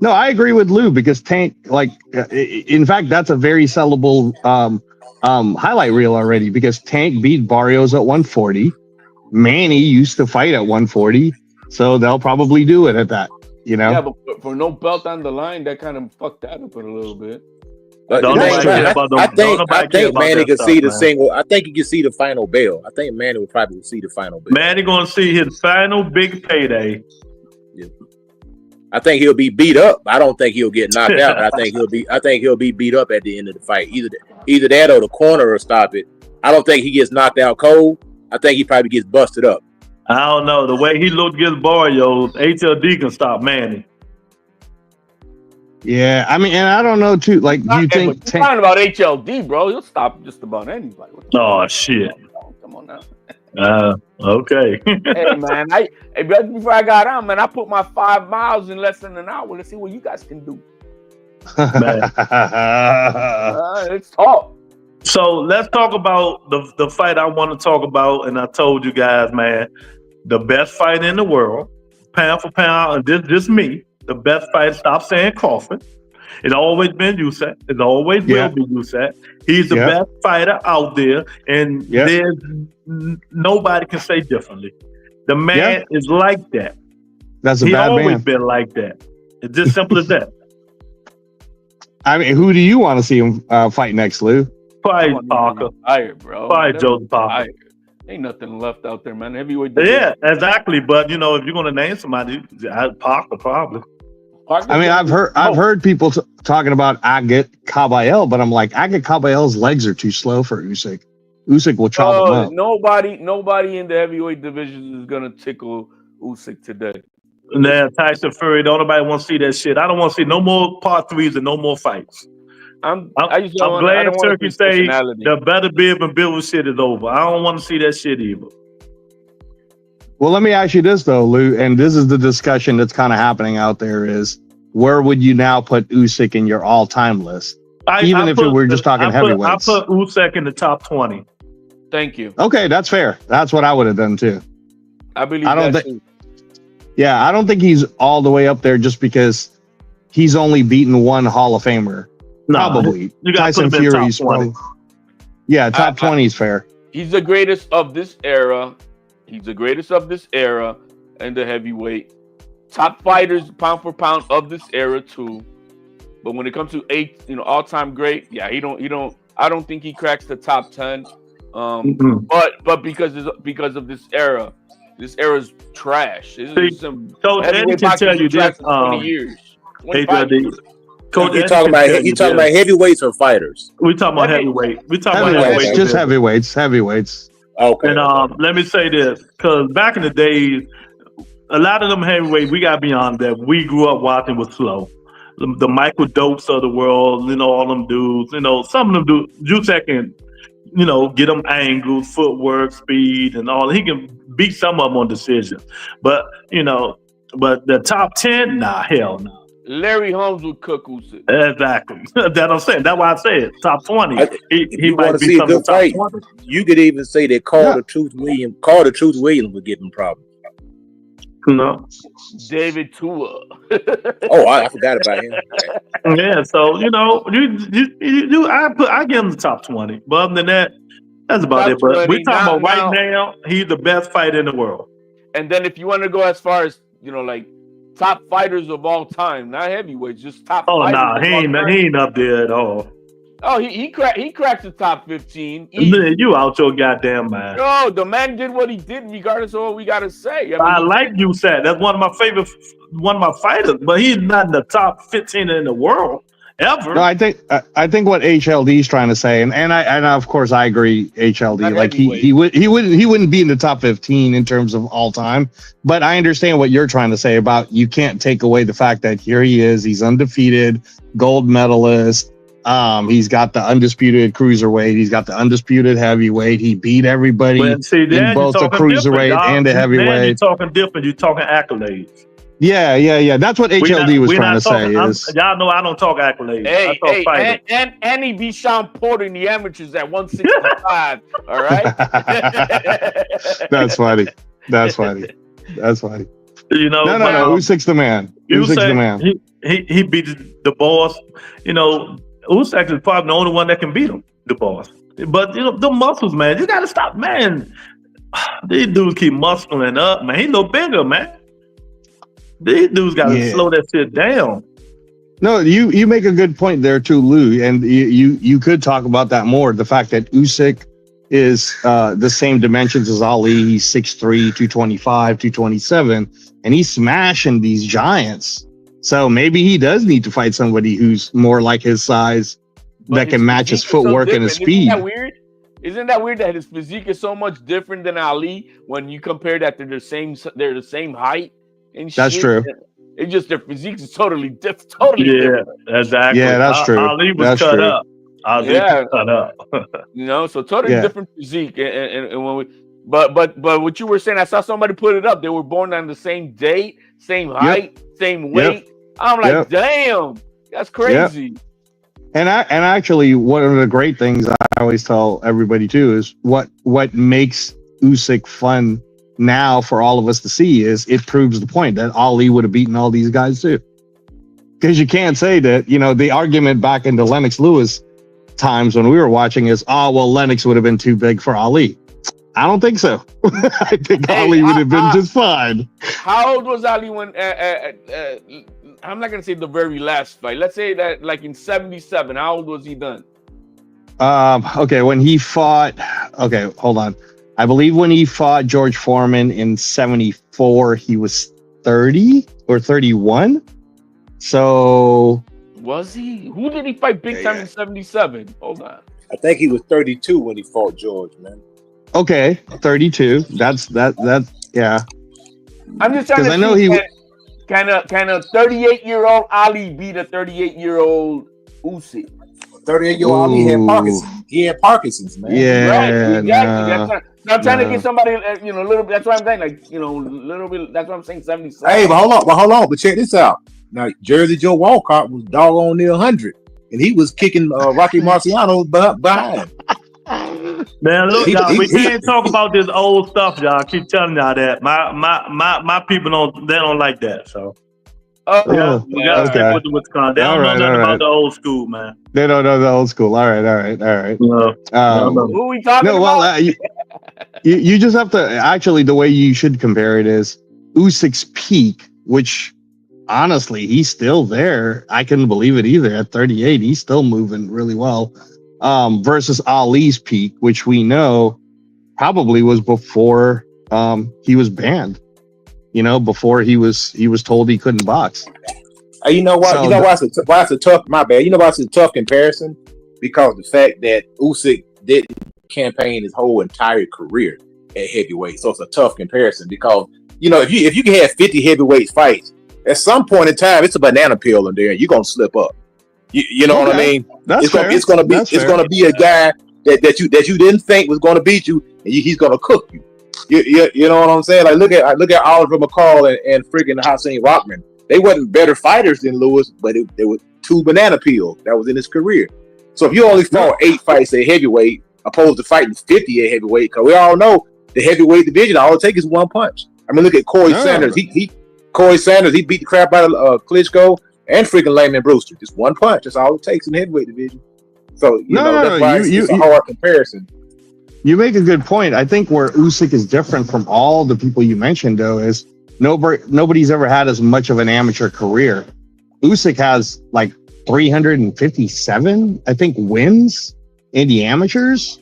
no, I agree with Lou because Tank, in fact, that's a very sellable highlight reel already because Tank beat Barrios at 140. Manny used to fight at 140, so they'll probably do it at that, Yeah, but for no belt on the line, that kind of fucked that up a little bit. I think Manny can see the single. I think he can see the final bell. I think Manny will probably see the final bell. Manny gonna see his final big payday. Yeah. I think he'll be beat up. I don't think he'll get knocked out. But I think he'll be beat up at the end of the fight. Either that or the corner will stop it. I don't think he gets knocked out cold. I think he probably gets busted up. I don't know. The way he looked against Barrios, HLD can stop Manny. Yeah, I mean, and I don't know too. Do you think talking about HLD, bro? He'll stop just about anybody. Oh shit! Come on now. Okay. Hey man, before I got on, man, I put my 5 miles in less than an hour. Let's see what you guys can do. It's tough. So let's talk about the fight I want to talk about. And I told you guys, man, the best fight in the world, pound for pound, and this me, the best fighter. Stop saying Crawford. It's always been Usyk. It always will be Usyk. He's the best fighter out there, and there's nobody can say differently. The man is like that. That's a bad man. He's always been like that. It's just simple as that. I mean, who do you want to see him fight next, Lou? Probably Parker. Tired, bro. Probably Joseph Parker. Ain't nothing left out there, man. Heavyweight. Yeah, exactly. But you know, if you're gonna name somebody, Parker probably. I mean, I've heard people talking about Agit Kabayel, but I'm like, Agit Kabayel's legs are too slow for Usyk. Usyk will chop him up. Nobody in the heavyweight division is gonna tickle Usyk today. Nah, Tyson Fury, don't nobody want to see that shit. I don't want to see no more part threes and no more fights. I'm glad Turkey say the better bib and build shit is over. I don't want to see that shit either. Well, let me ask you this though, Lou, and this is the discussion that's kind of happening out there: is where would you now put Usyk in your all-time list? Even if we're just talking heavyweights. I put Usyk in the top 20. Thank you. Okay, that's fair. That's what I would have done too. I believe. I don't think he's all the way up there just because he's only beaten one Hall of Famer. Probably. You got Tyson Fury's top 20. Top 20 is fair. He's the greatest of this era. He's the greatest of this era and the heavyweight. Top fighters, pound for pound of this era too. But when it comes to all-time great, I don't think he cracks the top 10. But because of this era. This era's trash. Coach Eddie can tell you this. 20 years. You talking about heavyweights or fighters? We talking about heavyweight. We talking about heavyweight. Just heavyweights. Okay. And let me say this, because back in the days, a lot of them heavyweight, we got beyond that. We grew up watching was slow. The Michael Dopes of the world, all them dudes. Some of them do. Usyk can, get them angles, footwork, speed, and all. He can beat some of them on decision. But but the top 10, hell no. Larry Holmes would cook Usyk. Exactly. That's what I'm saying. That's why I said top 20. He might be see a good fight. 20. You could even say that Carter Truth Williams would give him problems. No. David Tua. I forgot about him. Yeah, so I give him the top 20. But other than that, that's about it. But we're talking about right now, he's the best fighter in the world. And then if you want to go as far as like top fighters of all time, not heavyweights, just top. Oh no, he ain't up there at all. Oh, he cracks the top 15. You out your goddamn mind. No, the man did what he did, regardless of what we gotta say. I like Usyk. That's one of my favorite, one of my fighters, but he's not in the top 15 in the world ever. No, I think what HLD is trying to say, and of course I agree. HLD, not like he wouldn't be in the top 15 in terms of all time. But I understand what you're trying to say about you can't take away the fact that here he is. He's undefeated, gold medalist. He's got the undisputed cruiserweight. He's got the undisputed heavyweight. He beat everybody in both the cruiserweight and the heavyweight. You're talking different. You're talking accolades. Yeah. That's what HLD was trying to say. Y'all know I don't talk accolades. I talk fighters. And he beat Sean Porter in the amateurs at 165. All right. That's funny. No. Usyk's the man. Usyk's the man. He beat the boss. Usyk is probably the only one that can beat him, the boss. But the muscles, man, you gotta stop, man. These dudes keep muscling up, man. He's no bigger, man. These dudes gotta slow that shit down. No, you make a good point there too, Lou, and you could talk about that more. The fact that Usyk is the same dimensions as Ali. He's 6'3", 225, 227, and he's smashing these giants. So maybe he does need to fight somebody who's more like his size, that can match his footwork and his speed. Isn't that weird that his physique is so much different than Ali when you compare that they're the same height and shit? That's true. It's just their physique is totally different. Different. Exactly. Yeah, that's true. Ali was cut up. Cut up. So totally different physique. And when we, but what you were saying, I saw somebody put it up. They were born on the same date, same height, same weight. I'm like, damn, that's crazy. And actually, one of the great things I always tell everybody too is what makes Usyk fun now for all of us to see is it proves the point that Ali would have beaten all these guys too. Because you can't say that, you know, the argument back into Lennox Lewis times when we were watching is, oh, well, Lennox would have been too big for Ali. I don't think so. I think Ali would have been just fine. How old was Ali when, I'm not going to say the very last fight. Let's say that like in 77, how old was he then? Okay, when he fought, okay, hold on. I believe when he fought George Foreman in 74, he was 30 or 31. So was he? Who did he fight big time in 77? Hold on. I think he was 32 when he fought George, man. Okay, 32. That's yeah. I'm just trying to I know he kind of 38-year-old Ali beat a 38-year-old Usyk. 38-year-old Ali had Parkinson's. He had Parkinson's, man. Yeah, right. Exactly. No, I'm trying to get somebody, you know, a little bit. That's what I'm saying. Like, you know, a little bit. That's what I'm saying. 77. Hey, but hold on. But check this out. Now, Jersey Joe Walcott was doggone near 100, and he was kicking Rocky Marciano behind. Man, look, y'all, we can't talk about this old stuff, y'all. I keep telling y'all that. My people don't like that. So we gotta stick with the Wisconsin. They don't know nothing about the old school, man. They don't know the old school. All right. No. Who are we talking about? Well, you just have to actually. The way you should compare it is Usyk's peak, which honestly he's still there. I couldn't believe it either. At 38, he's still moving really well. Versus Ali's peak, which we know probably was before he was banned. You know, before he was told he couldn't box. You know what? So why it's a tough. My bad. You know why it's a tough comparison? Because the fact that Usyk didn't campaign his whole entire career at heavyweight, so it's a tough comparison. Because you know, if you can have 50 heavyweight fights, at some point in time, it's a banana peel in there, and you're gonna slip up. You know what I mean? It's gonna be a guy that you didn't think was gonna beat you, and he's gonna cook you. You know what I'm saying? Like look at Oliver McCall and freaking Hasim Rockman. They wasn't better fighters than Lewis, but they were two banana peels that was in his career. So if you only fought 8 fights at heavyweight, opposed to fighting 50 at heavyweight, because we all know the heavyweight division, all it takes is one punch. I mean, look at Corey Sanders. Corey Sanders, he beat the crap out of Klitschko and freaking Layman Brewster. Just one punch. That's all it takes in the heavyweight division. So that's why it's a hard comparison. You make a good point. I think where Usyk is different from all the people you mentioned, though, is nobody's ever had as much of an amateur career. Usyk has like 357, I think, wins in the amateurs.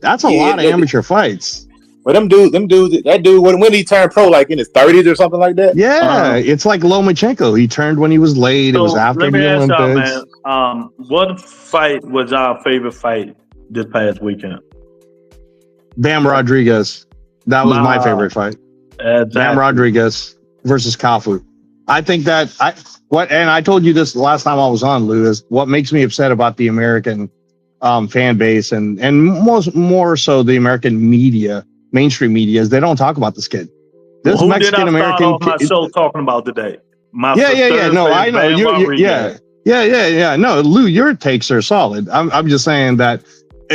That's a lot of amateur fights. But that dude, when he turned pro, like in his 30s or something like that? Yeah, it's like Lomachenko. He turned when he was late. So it was after the Olympics. Man, what fight was our favorite fight this past weekend? Bam Rodriguez. That was my favorite fight. Exactly. Bam Rodriguez versus Kafu. I think and I told you this last time I was on, Lou, is what makes me upset about the American fan base and more so the American media, mainstream media, is they don't talk about this kid. This Mexican American kid. My show talking about today. No, I know. Yeah. No, Lou, your takes are solid. I'm just saying that,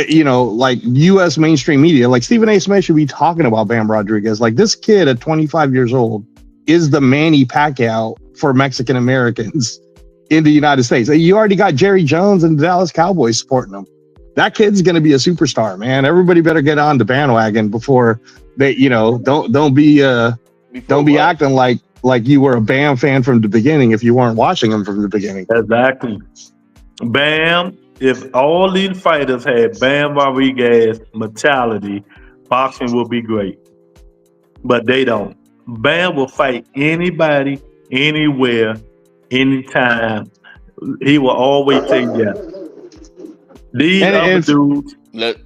you know, like U.S. mainstream media, like Stephen A. Smith should be talking about Bam Rodriguez. Like this kid at 25 years old is the Manny Pacquiao for Mexican Americans in the United States. You already got Jerry Jones and the Dallas Cowboys supporting him. That kid's going to be a superstar, man. Everybody better get on the bandwagon before they, you know, don't be acting like you were a Bam fan from the beginning if you weren't watching him from the beginning. Exactly. Bam, if all these fighters had Bam Rodriguez mentality, boxing will be great. But they don't. Bam will fight anybody, anywhere, anytime. He will always say yes. These other dudes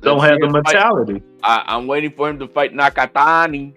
don't have the mentality. I'm waiting for him to fight Nakatani.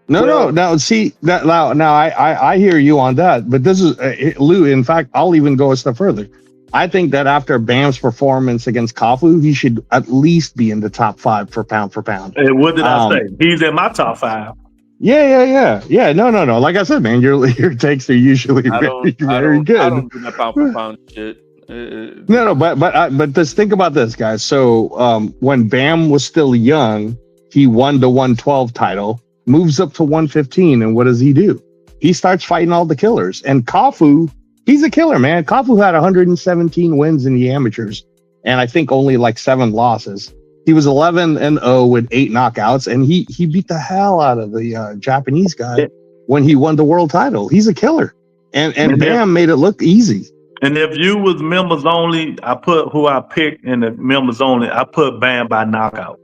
No. See that now. I hear you on that, but this is Lou. In fact, I'll even go a step further. I think that after Bam's performance against Kafu, he should at least be in the top 5 for pound. And what did I say? He's in my top 5. Yeah. No. Like I said, man, your takes are usually very good. I don't do that pound for pound shit. No, but just think about this, guys. So when Bam was still young, he won the 112 title. moves up to 115, and what does he do? He starts fighting all the killers. And Kafu, he's a killer, man. Kafu had 117 wins in the amateurs, and I think only like 7 losses. He was 11-0 with 8 knockouts, and he beat the hell out of the Japanese guy when he won the world title. He's a killer, and Bam made it look easy. And if you was members only, I put who I picked in the members only. I put Bam by knockout.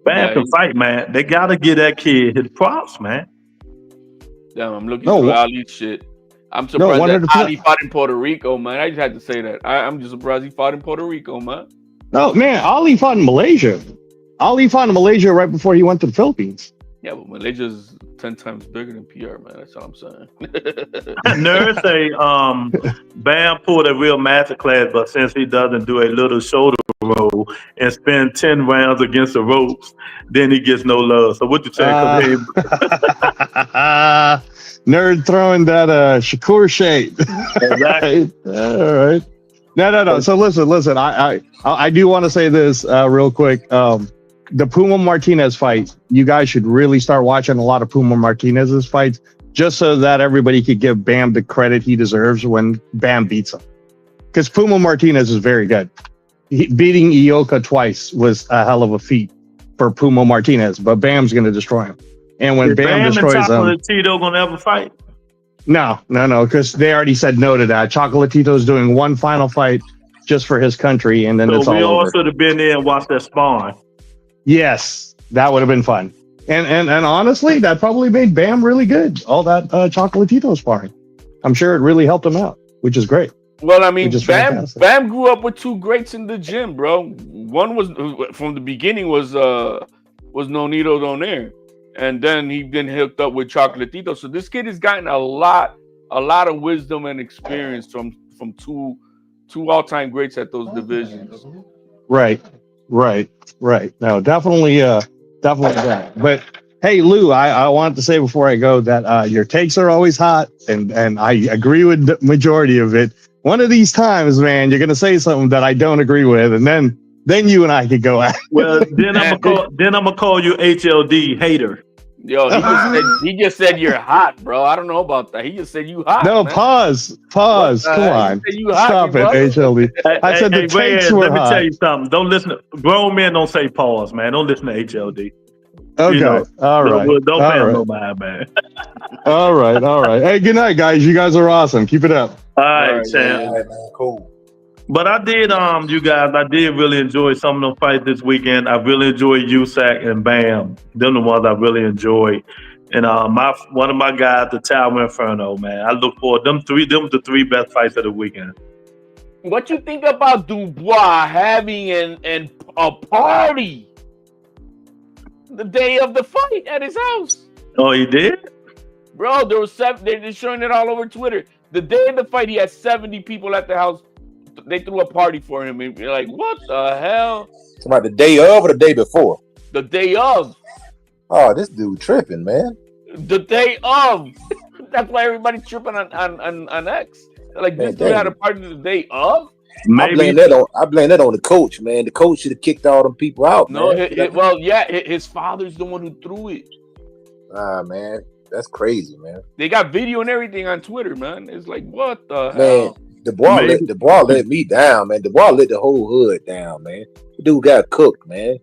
Bam can fight, man. They gotta give that kid his props, man. Damn, I'm looking through Ali's shit. I'm surprised that Ali fought in Puerto Rico, man. I just had to say that. I'm just surprised he fought in Puerto Rico, man. No, man, Ali fought in Malaysia. Ali fought in Malaysia right before he went to the Philippines. Yeah, but Malaysia's 10 times bigger than PR, man. That's all I'm saying. Nerds say Bam pulled a real masterclass, but since he doesn't do a little shoulder roll and spend 10 rounds against the ropes, then he gets no love. So what you say? Nerd throwing that Shakur shade. Exactly. All right. No. So listen. I do want to say this real quick. The Puma Martinez fight, you guys should really start watching a lot of Puma Martinez's fights, just so that everybody could give Bam the credit he deserves when Bam beats him. Because Puma Martinez is very good. Beating Ioka twice was a hell of a feat for Puma Martinez, but Bam's going to destroy him. And when Bam destroys him, Chocolatito gonna ever fight? No, because they already said no to that. Chocolatito's doing one final fight just for his country, and then it's all over. We all should have been there and watched that spawn. Yes, that would have been fun. And honestly, that probably made Bam really good. All that Chocolatito sparring. I'm sure it really helped him out, which is great. Well, I mean, Bam grew up with 2 greats in the gym, bro. One was from the beginning was Nonito Donaire, and then he been hooked up with Chocolatito. So this kid has gotten a lot of wisdom and experience from 2 all-time greats at those divisions. Right. No, definitely that. But hey, Lou, I wanted to say before I go that your takes are always hot, and I agree with the majority of it. One of these times, man, you're gonna say something that I don't agree with, and then you and I could go at it. Well, then I'm gonna call you HLD hater. Yo, he just said you're hot, bro. I don't know about that. He just said you hot. No, man. Pause. Come on. Stop it, HLD. I said the takes were hot. Let me tell you something. Don't listen to grown men. Don't say pause, man. Don't listen to HLD. Okay. All right. Don't pay him no mind, man. All right. Hey, good night, guys. You guys are awesome. Keep it up. All right, Sam. All right, man. Cool. But I did, you guys, I did really enjoy some of them fights this weekend. I really enjoyed USAC and Bam. Them the ones I really enjoyed. And one of my guys, the Tower Inferno, man. I look forward them the 3 best fights of the weekend. What you think about Dubois having a party the day of the fight at his house? Oh, he did? Bro, there was 7. They're showing it all over Twitter. The day of the fight, he had 70 people at the house. They threw a party for him. And you're like, what the hell? It's about the day of or the day before? The day of. Oh, this dude tripping, man. The day of. That's why everybody's tripping on X. They're like, this dude had a party the day of? Maybe. I blame that on the coach, man. The coach should have kicked all them people out. No, his father's the one who threw it. Ah, man. That's crazy, man. They got video and everything on Twitter, man. It's like, what the hell? Dubois let me down, man. Dubois let the whole hood down, man. The dude got cooked, man.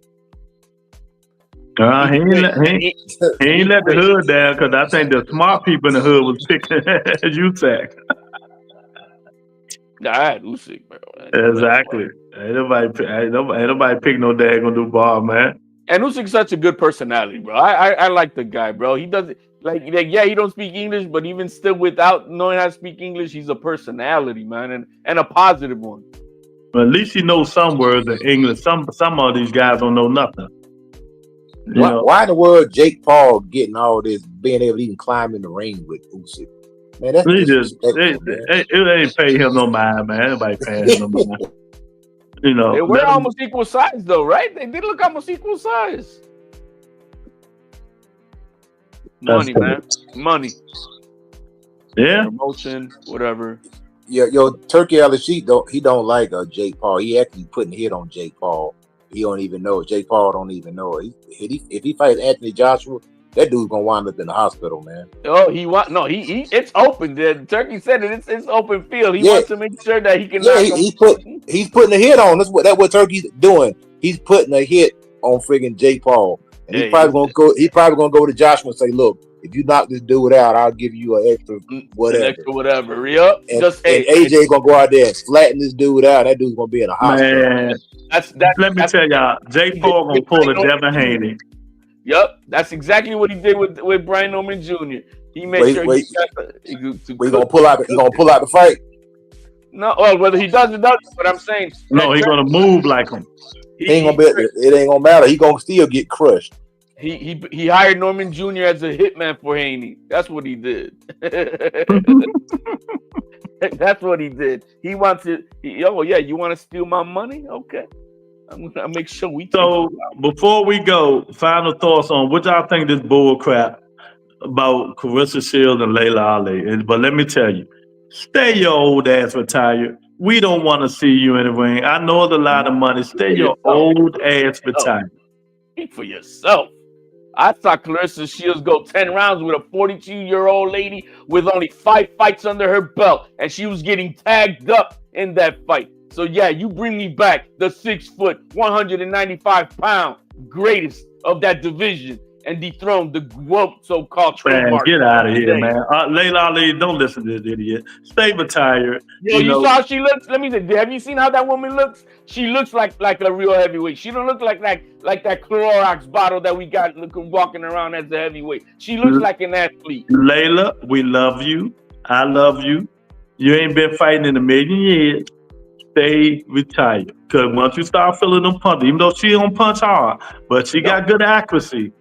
He ain't let the hood down because I think the smart people in the hood was picking USAC. God, Usyk, bro. Exactly. Ain't nobody pick no daggone Dubois, man. And Usyk's such a good personality, bro. I like the guy, bro. He doesn't he don't speak English, but even still without knowing how to speak English, he's a personality, man, and a positive one. But at least he knows some words in English. Some of these guys don't know nothing. Why in the world Jake Paul getting all this, being able to even climb in the ring with Usyk? Man, that's it ain't pay him no mind, man. Everybody paying him no mind. They were almost equal size, though, right? They did look almost equal size. Money, man. Money. Yeah. Promotion, whatever. Yeah, Turkey Al-Rashid don't like Jake Paul. He actually putting hit on Jake Paul. He don't even know it. Jake Paul don't even know it. If he fights Anthony Joshua, that dude's gonna wind up in the hospital, man. Oh, he it's open. The Turkey said it. It's open field. He wants to make sure that he can. Yeah, he's putting a hit on. That's what Turkey's doing. He's putting a hit on friggin' Jake Paul, and he's probably gonna go. He's probably gonna go to Joshua and say, "Look, if you knock this dude out, I'll give you an extra whatever." An extra whatever. Yep. And AJ gonna go out there and flatten this dude out. That dude's gonna be in the hospital. Man, let me tell y'all, Jake Paul gonna pull a Devin Haney. Yep, that's exactly what he did with Brian Norman Jr. He made sure we gonna pull out. He gonna pull out the fight. No, well, whether he does or doesn't, but I'm saying no, he's gonna move like him. It ain't gonna matter. He gonna still get crushed. He hired Norman Jr. as a hitman for Haney. That's what he did. That's what he did. He wants to. Oh yeah, you want to steal my money? Okay. I'm gonna make sure we. So before we go, final thoughts on what y'all think this bull crap about Clarissa Shields and Layla Ali. But let me tell you, stay your old ass retired. We don't want to see you in the ring. I know it's a lot of money. Stay your old ass retired. Speak for yourself. I saw Clarissa Shields go 10 rounds with a 42-year-old lady with only 5 fights under her belt, and she was getting tagged up in that fight. So yeah, you bring me back the 6 foot, 195-pound greatest of that division and dethrone the so-called trademark. Man, get out of here, man. Layla Ali, don't listen to this idiot. Stay retired. You saw how she looks? Let me say, have you seen how that woman looks? She looks like a real heavyweight. She don't look like that Clorox bottle that we got walking around as a heavyweight. She looks like an athlete. Layla, we love you. I love you. You ain't been fighting in a million years. Stay retired. Because once you start feeling them punches, even though she don't punch hard, but she got good accuracy,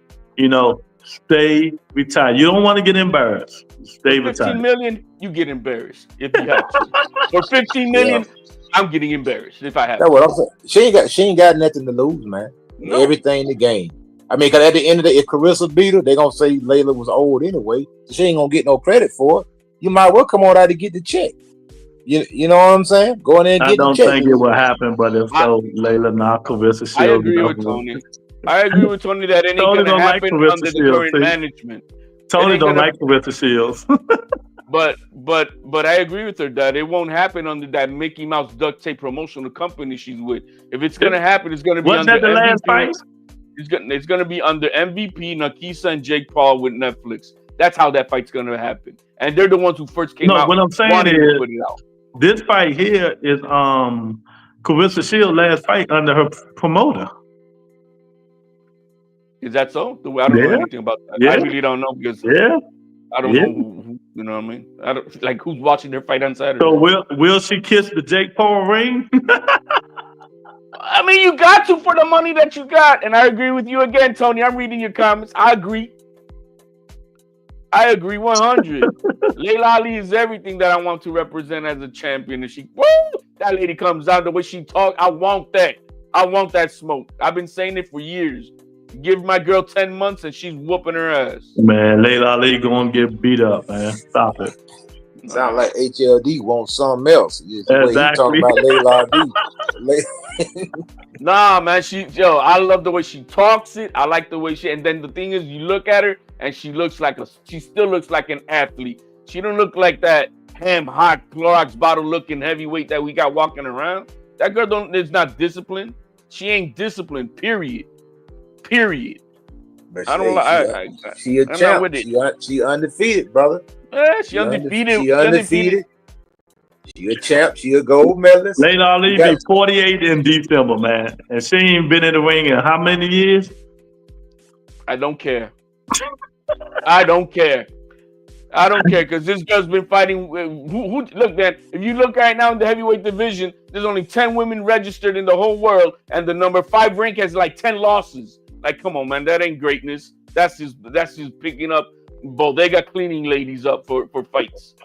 stay retired. You don't want to get embarrassed. Stay retired. 15 million, you get embarrassed if you have to. For 15 million, I'm getting embarrassed if I have to. That's what I'm saying. She ain't got nothing to lose, man. No. Everything the game. I mean, because at the end of the day, if Clarissa beat her, they're going to say Layla was old anyway. So she ain't going to get no credit for it. You might well come on out to get the check. You know what I'm saying? Go in there and get the check. I don't think it will happen, but if so, Layla not Clarissa Shields. I agree with Tony. I agree with Tony that it ain't going to happen under the current management. Tony don't like Clarissa Shields. But I agree with her that it won't happen under that Mickey Mouse duct tape promotional company she's with. If it's going to happen, it's going to be under MVP. Last fight? It's going to be under MVP, Nakisa, and Jake Paul with Netflix. That's how that fight's going to happen. And they're the ones who first came out. No, what I'm saying is, this fight here is Clarissa Shields' last fight under her promoter. Is that so? I don't know anything about that. I really don't know because I don't know who, you know what I mean? I don't like who's watching their fight on Saturday. So will she kiss the Jake Paul ring? I mean, you got to for the money that you got. And I agree with you again, Tony. I'm reading your comments. I agree 100. Layla Ali is everything that I want to represent as a champion. And that lady comes out the way she talks. I want that. I want that smoke. I've been saying it for years. Give my girl 10 months and she's whooping her ass. Man, Layla Ali gonna get beat up, man. Stop it. Sound like HLD wants something else. Exactly. You talking about Layla Ali. Nah, man. I love the way she talks it. I like the way and then the thing is, you look at her and she still looks like an athlete. She don't look like that hot Clorox bottle looking heavyweight that we got walking around. That girl is not disciplined. She ain't disciplined, period. But I don't like. She a champ. She undefeated, brother. Yeah, she undefeated. She undefeated. She a champ. She a gold medalist. Layla Ali be 48 in December, man, and she ain't been in the ring in how many years? I don't care. I don't care because this girl's been fighting. Who? Look, man. If you look right now in the heavyweight division, there's only 10 women registered in the whole world, and the number 5 rank has like 10 losses. Like, come on, man, that ain't greatness. That's just picking up bodega cleaning ladies up for fights.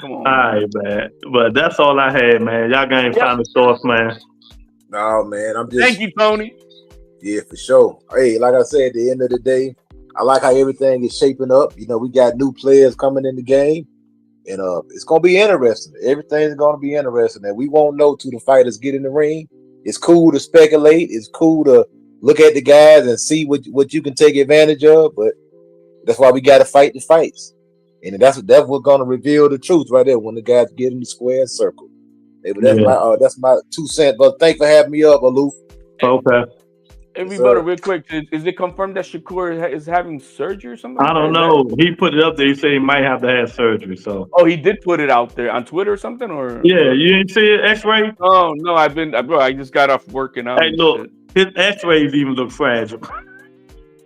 Come on. All right, man. But that's all I had, man. Y'all got any final thoughts, man? No, man. I'm just. Thank you, Tony. Yeah, for sure. Hey, like I said, at the end of the day, I like how everything is shaping up. We got new players coming in the game, and it's gonna be interesting. Everything's gonna be interesting, and we won't know till the fighters get in the ring. It's cool to speculate. It's cool to look at the guys and see what you can take advantage of. But that's why we got to fight the fights, and that's what's gonna reveal the truth right there when the guys get in the square circle. Maybe that's my 2 cents. But thanks for having me up, Aloof. Okay. Everybody, real quick, is it confirmed that Shakur is having surgery or something? I don't know. He put it up there. He said he might have to have surgery. So. Oh, he did put it out there on Twitter or something, or? Yeah, you didn't see it, X-ray? Oh no, I just got off working out. Hey, look, his X-rays even look fragile.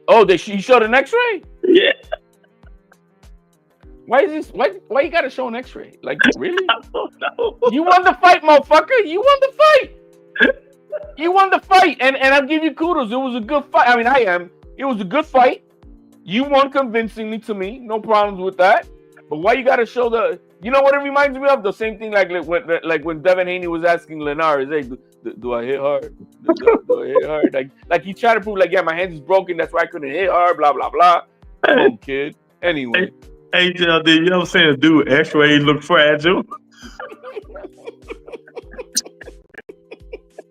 Oh, he showed an X-ray? Yeah. Why is this? Why you gotta show an X-ray? Like, really? I don't know. You won the fight, motherfucker. You won the fight. You won the fight, and I'll give you kudos. It was a good fight. I mean, it was a good fight. You won convincingly to me. No problems with that. But why you gotta show the? You know what it reminds me of? The same thing like when Devin Haney was asking Linares, "Hey, do I hit hard? Do I hit hard?" Like he tried to prove, like, yeah, my hand is broken. That's why I couldn't hit hard. Blah blah blah. Come on, kid. Anyway. Hey, JLD, you ever seen a dude X-ray look fragile?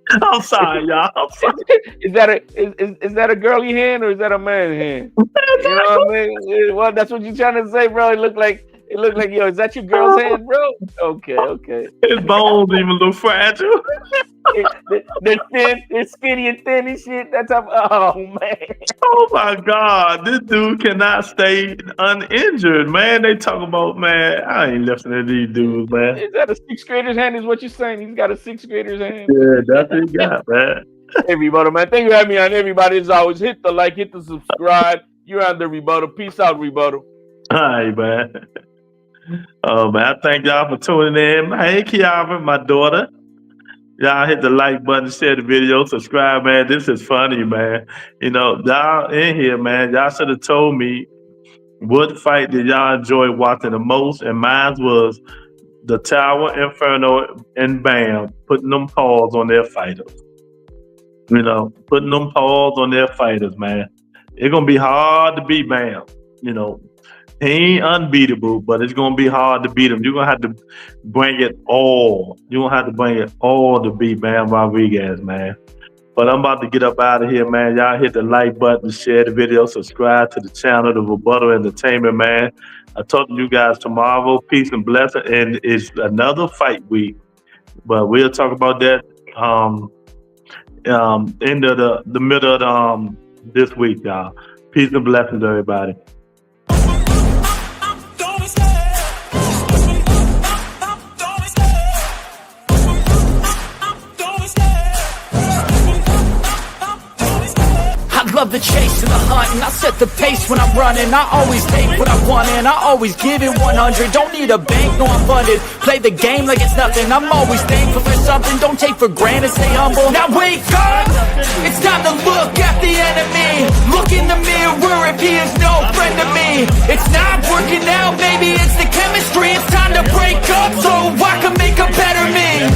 I'm sorry, y'all. I'm sorry. Is that a girly hand or is that a man hand? You know what I mean? Well, that's what you're trying to say, bro. It looked like, yo, is that your girl's hand, bro? Okay. His bones even look fragile. They're thin, they're skinny and thin and shit. That's how. Oh man. Oh my God, this dude cannot stay uninjured, man. They talk about, man. I ain't listening to these dudes, man. Is that a 6th grader's hand? Is what you're saying? He's got a 6th grader's hand. Yeah, that's what he got, man. Everybody, man. Thank you for having me on. Everybody, as always, hit the like, hit the subscribe. You're on the Rebuttal. Peace out, Rebuttal. All right, man. Oh man, I thank y'all for tuning in. Hey, Kiara, my daughter. Y'all hit the like button, share the video, subscribe, man. This is funny, man. You know, y'all in here, man. Y'all should have told me what fight did y'all enjoy watching the most, and mine was the Tower, Inferno, and Bam, putting them paws on their fighters. You know, putting them paws on their fighters, man. It's gonna be hard to beat Bam. You know, he ain't unbeatable, but it's gonna be hard to beat him. You're gonna have to bring it all. You're gonna have to bring it all to beat Bam Rodriguez, man. But I'm about to get up out of here, man. Y'all hit the like button, share the video, subscribe to the channel, The Rebuttal Entertainment, man. I talk to you guys tomorrow. Peace and blessing. And it's another fight week, but we'll talk about that into the middle of this week, y'all. Peace and blessings, everybody. Love the chase and the hunt, and I set the pace when I'm running. I always take what I want and I always give it 100. Don't need a bank, no, I'm funded. Play the game like it's nothing. I'm always thankful for something. Don't take for granted, stay humble. Now wake up, it's time to look at the enemy. Look in the mirror if he is no friend to me. It's not working out, maybe it's the chemistry. It's time to break up so I can make a better me.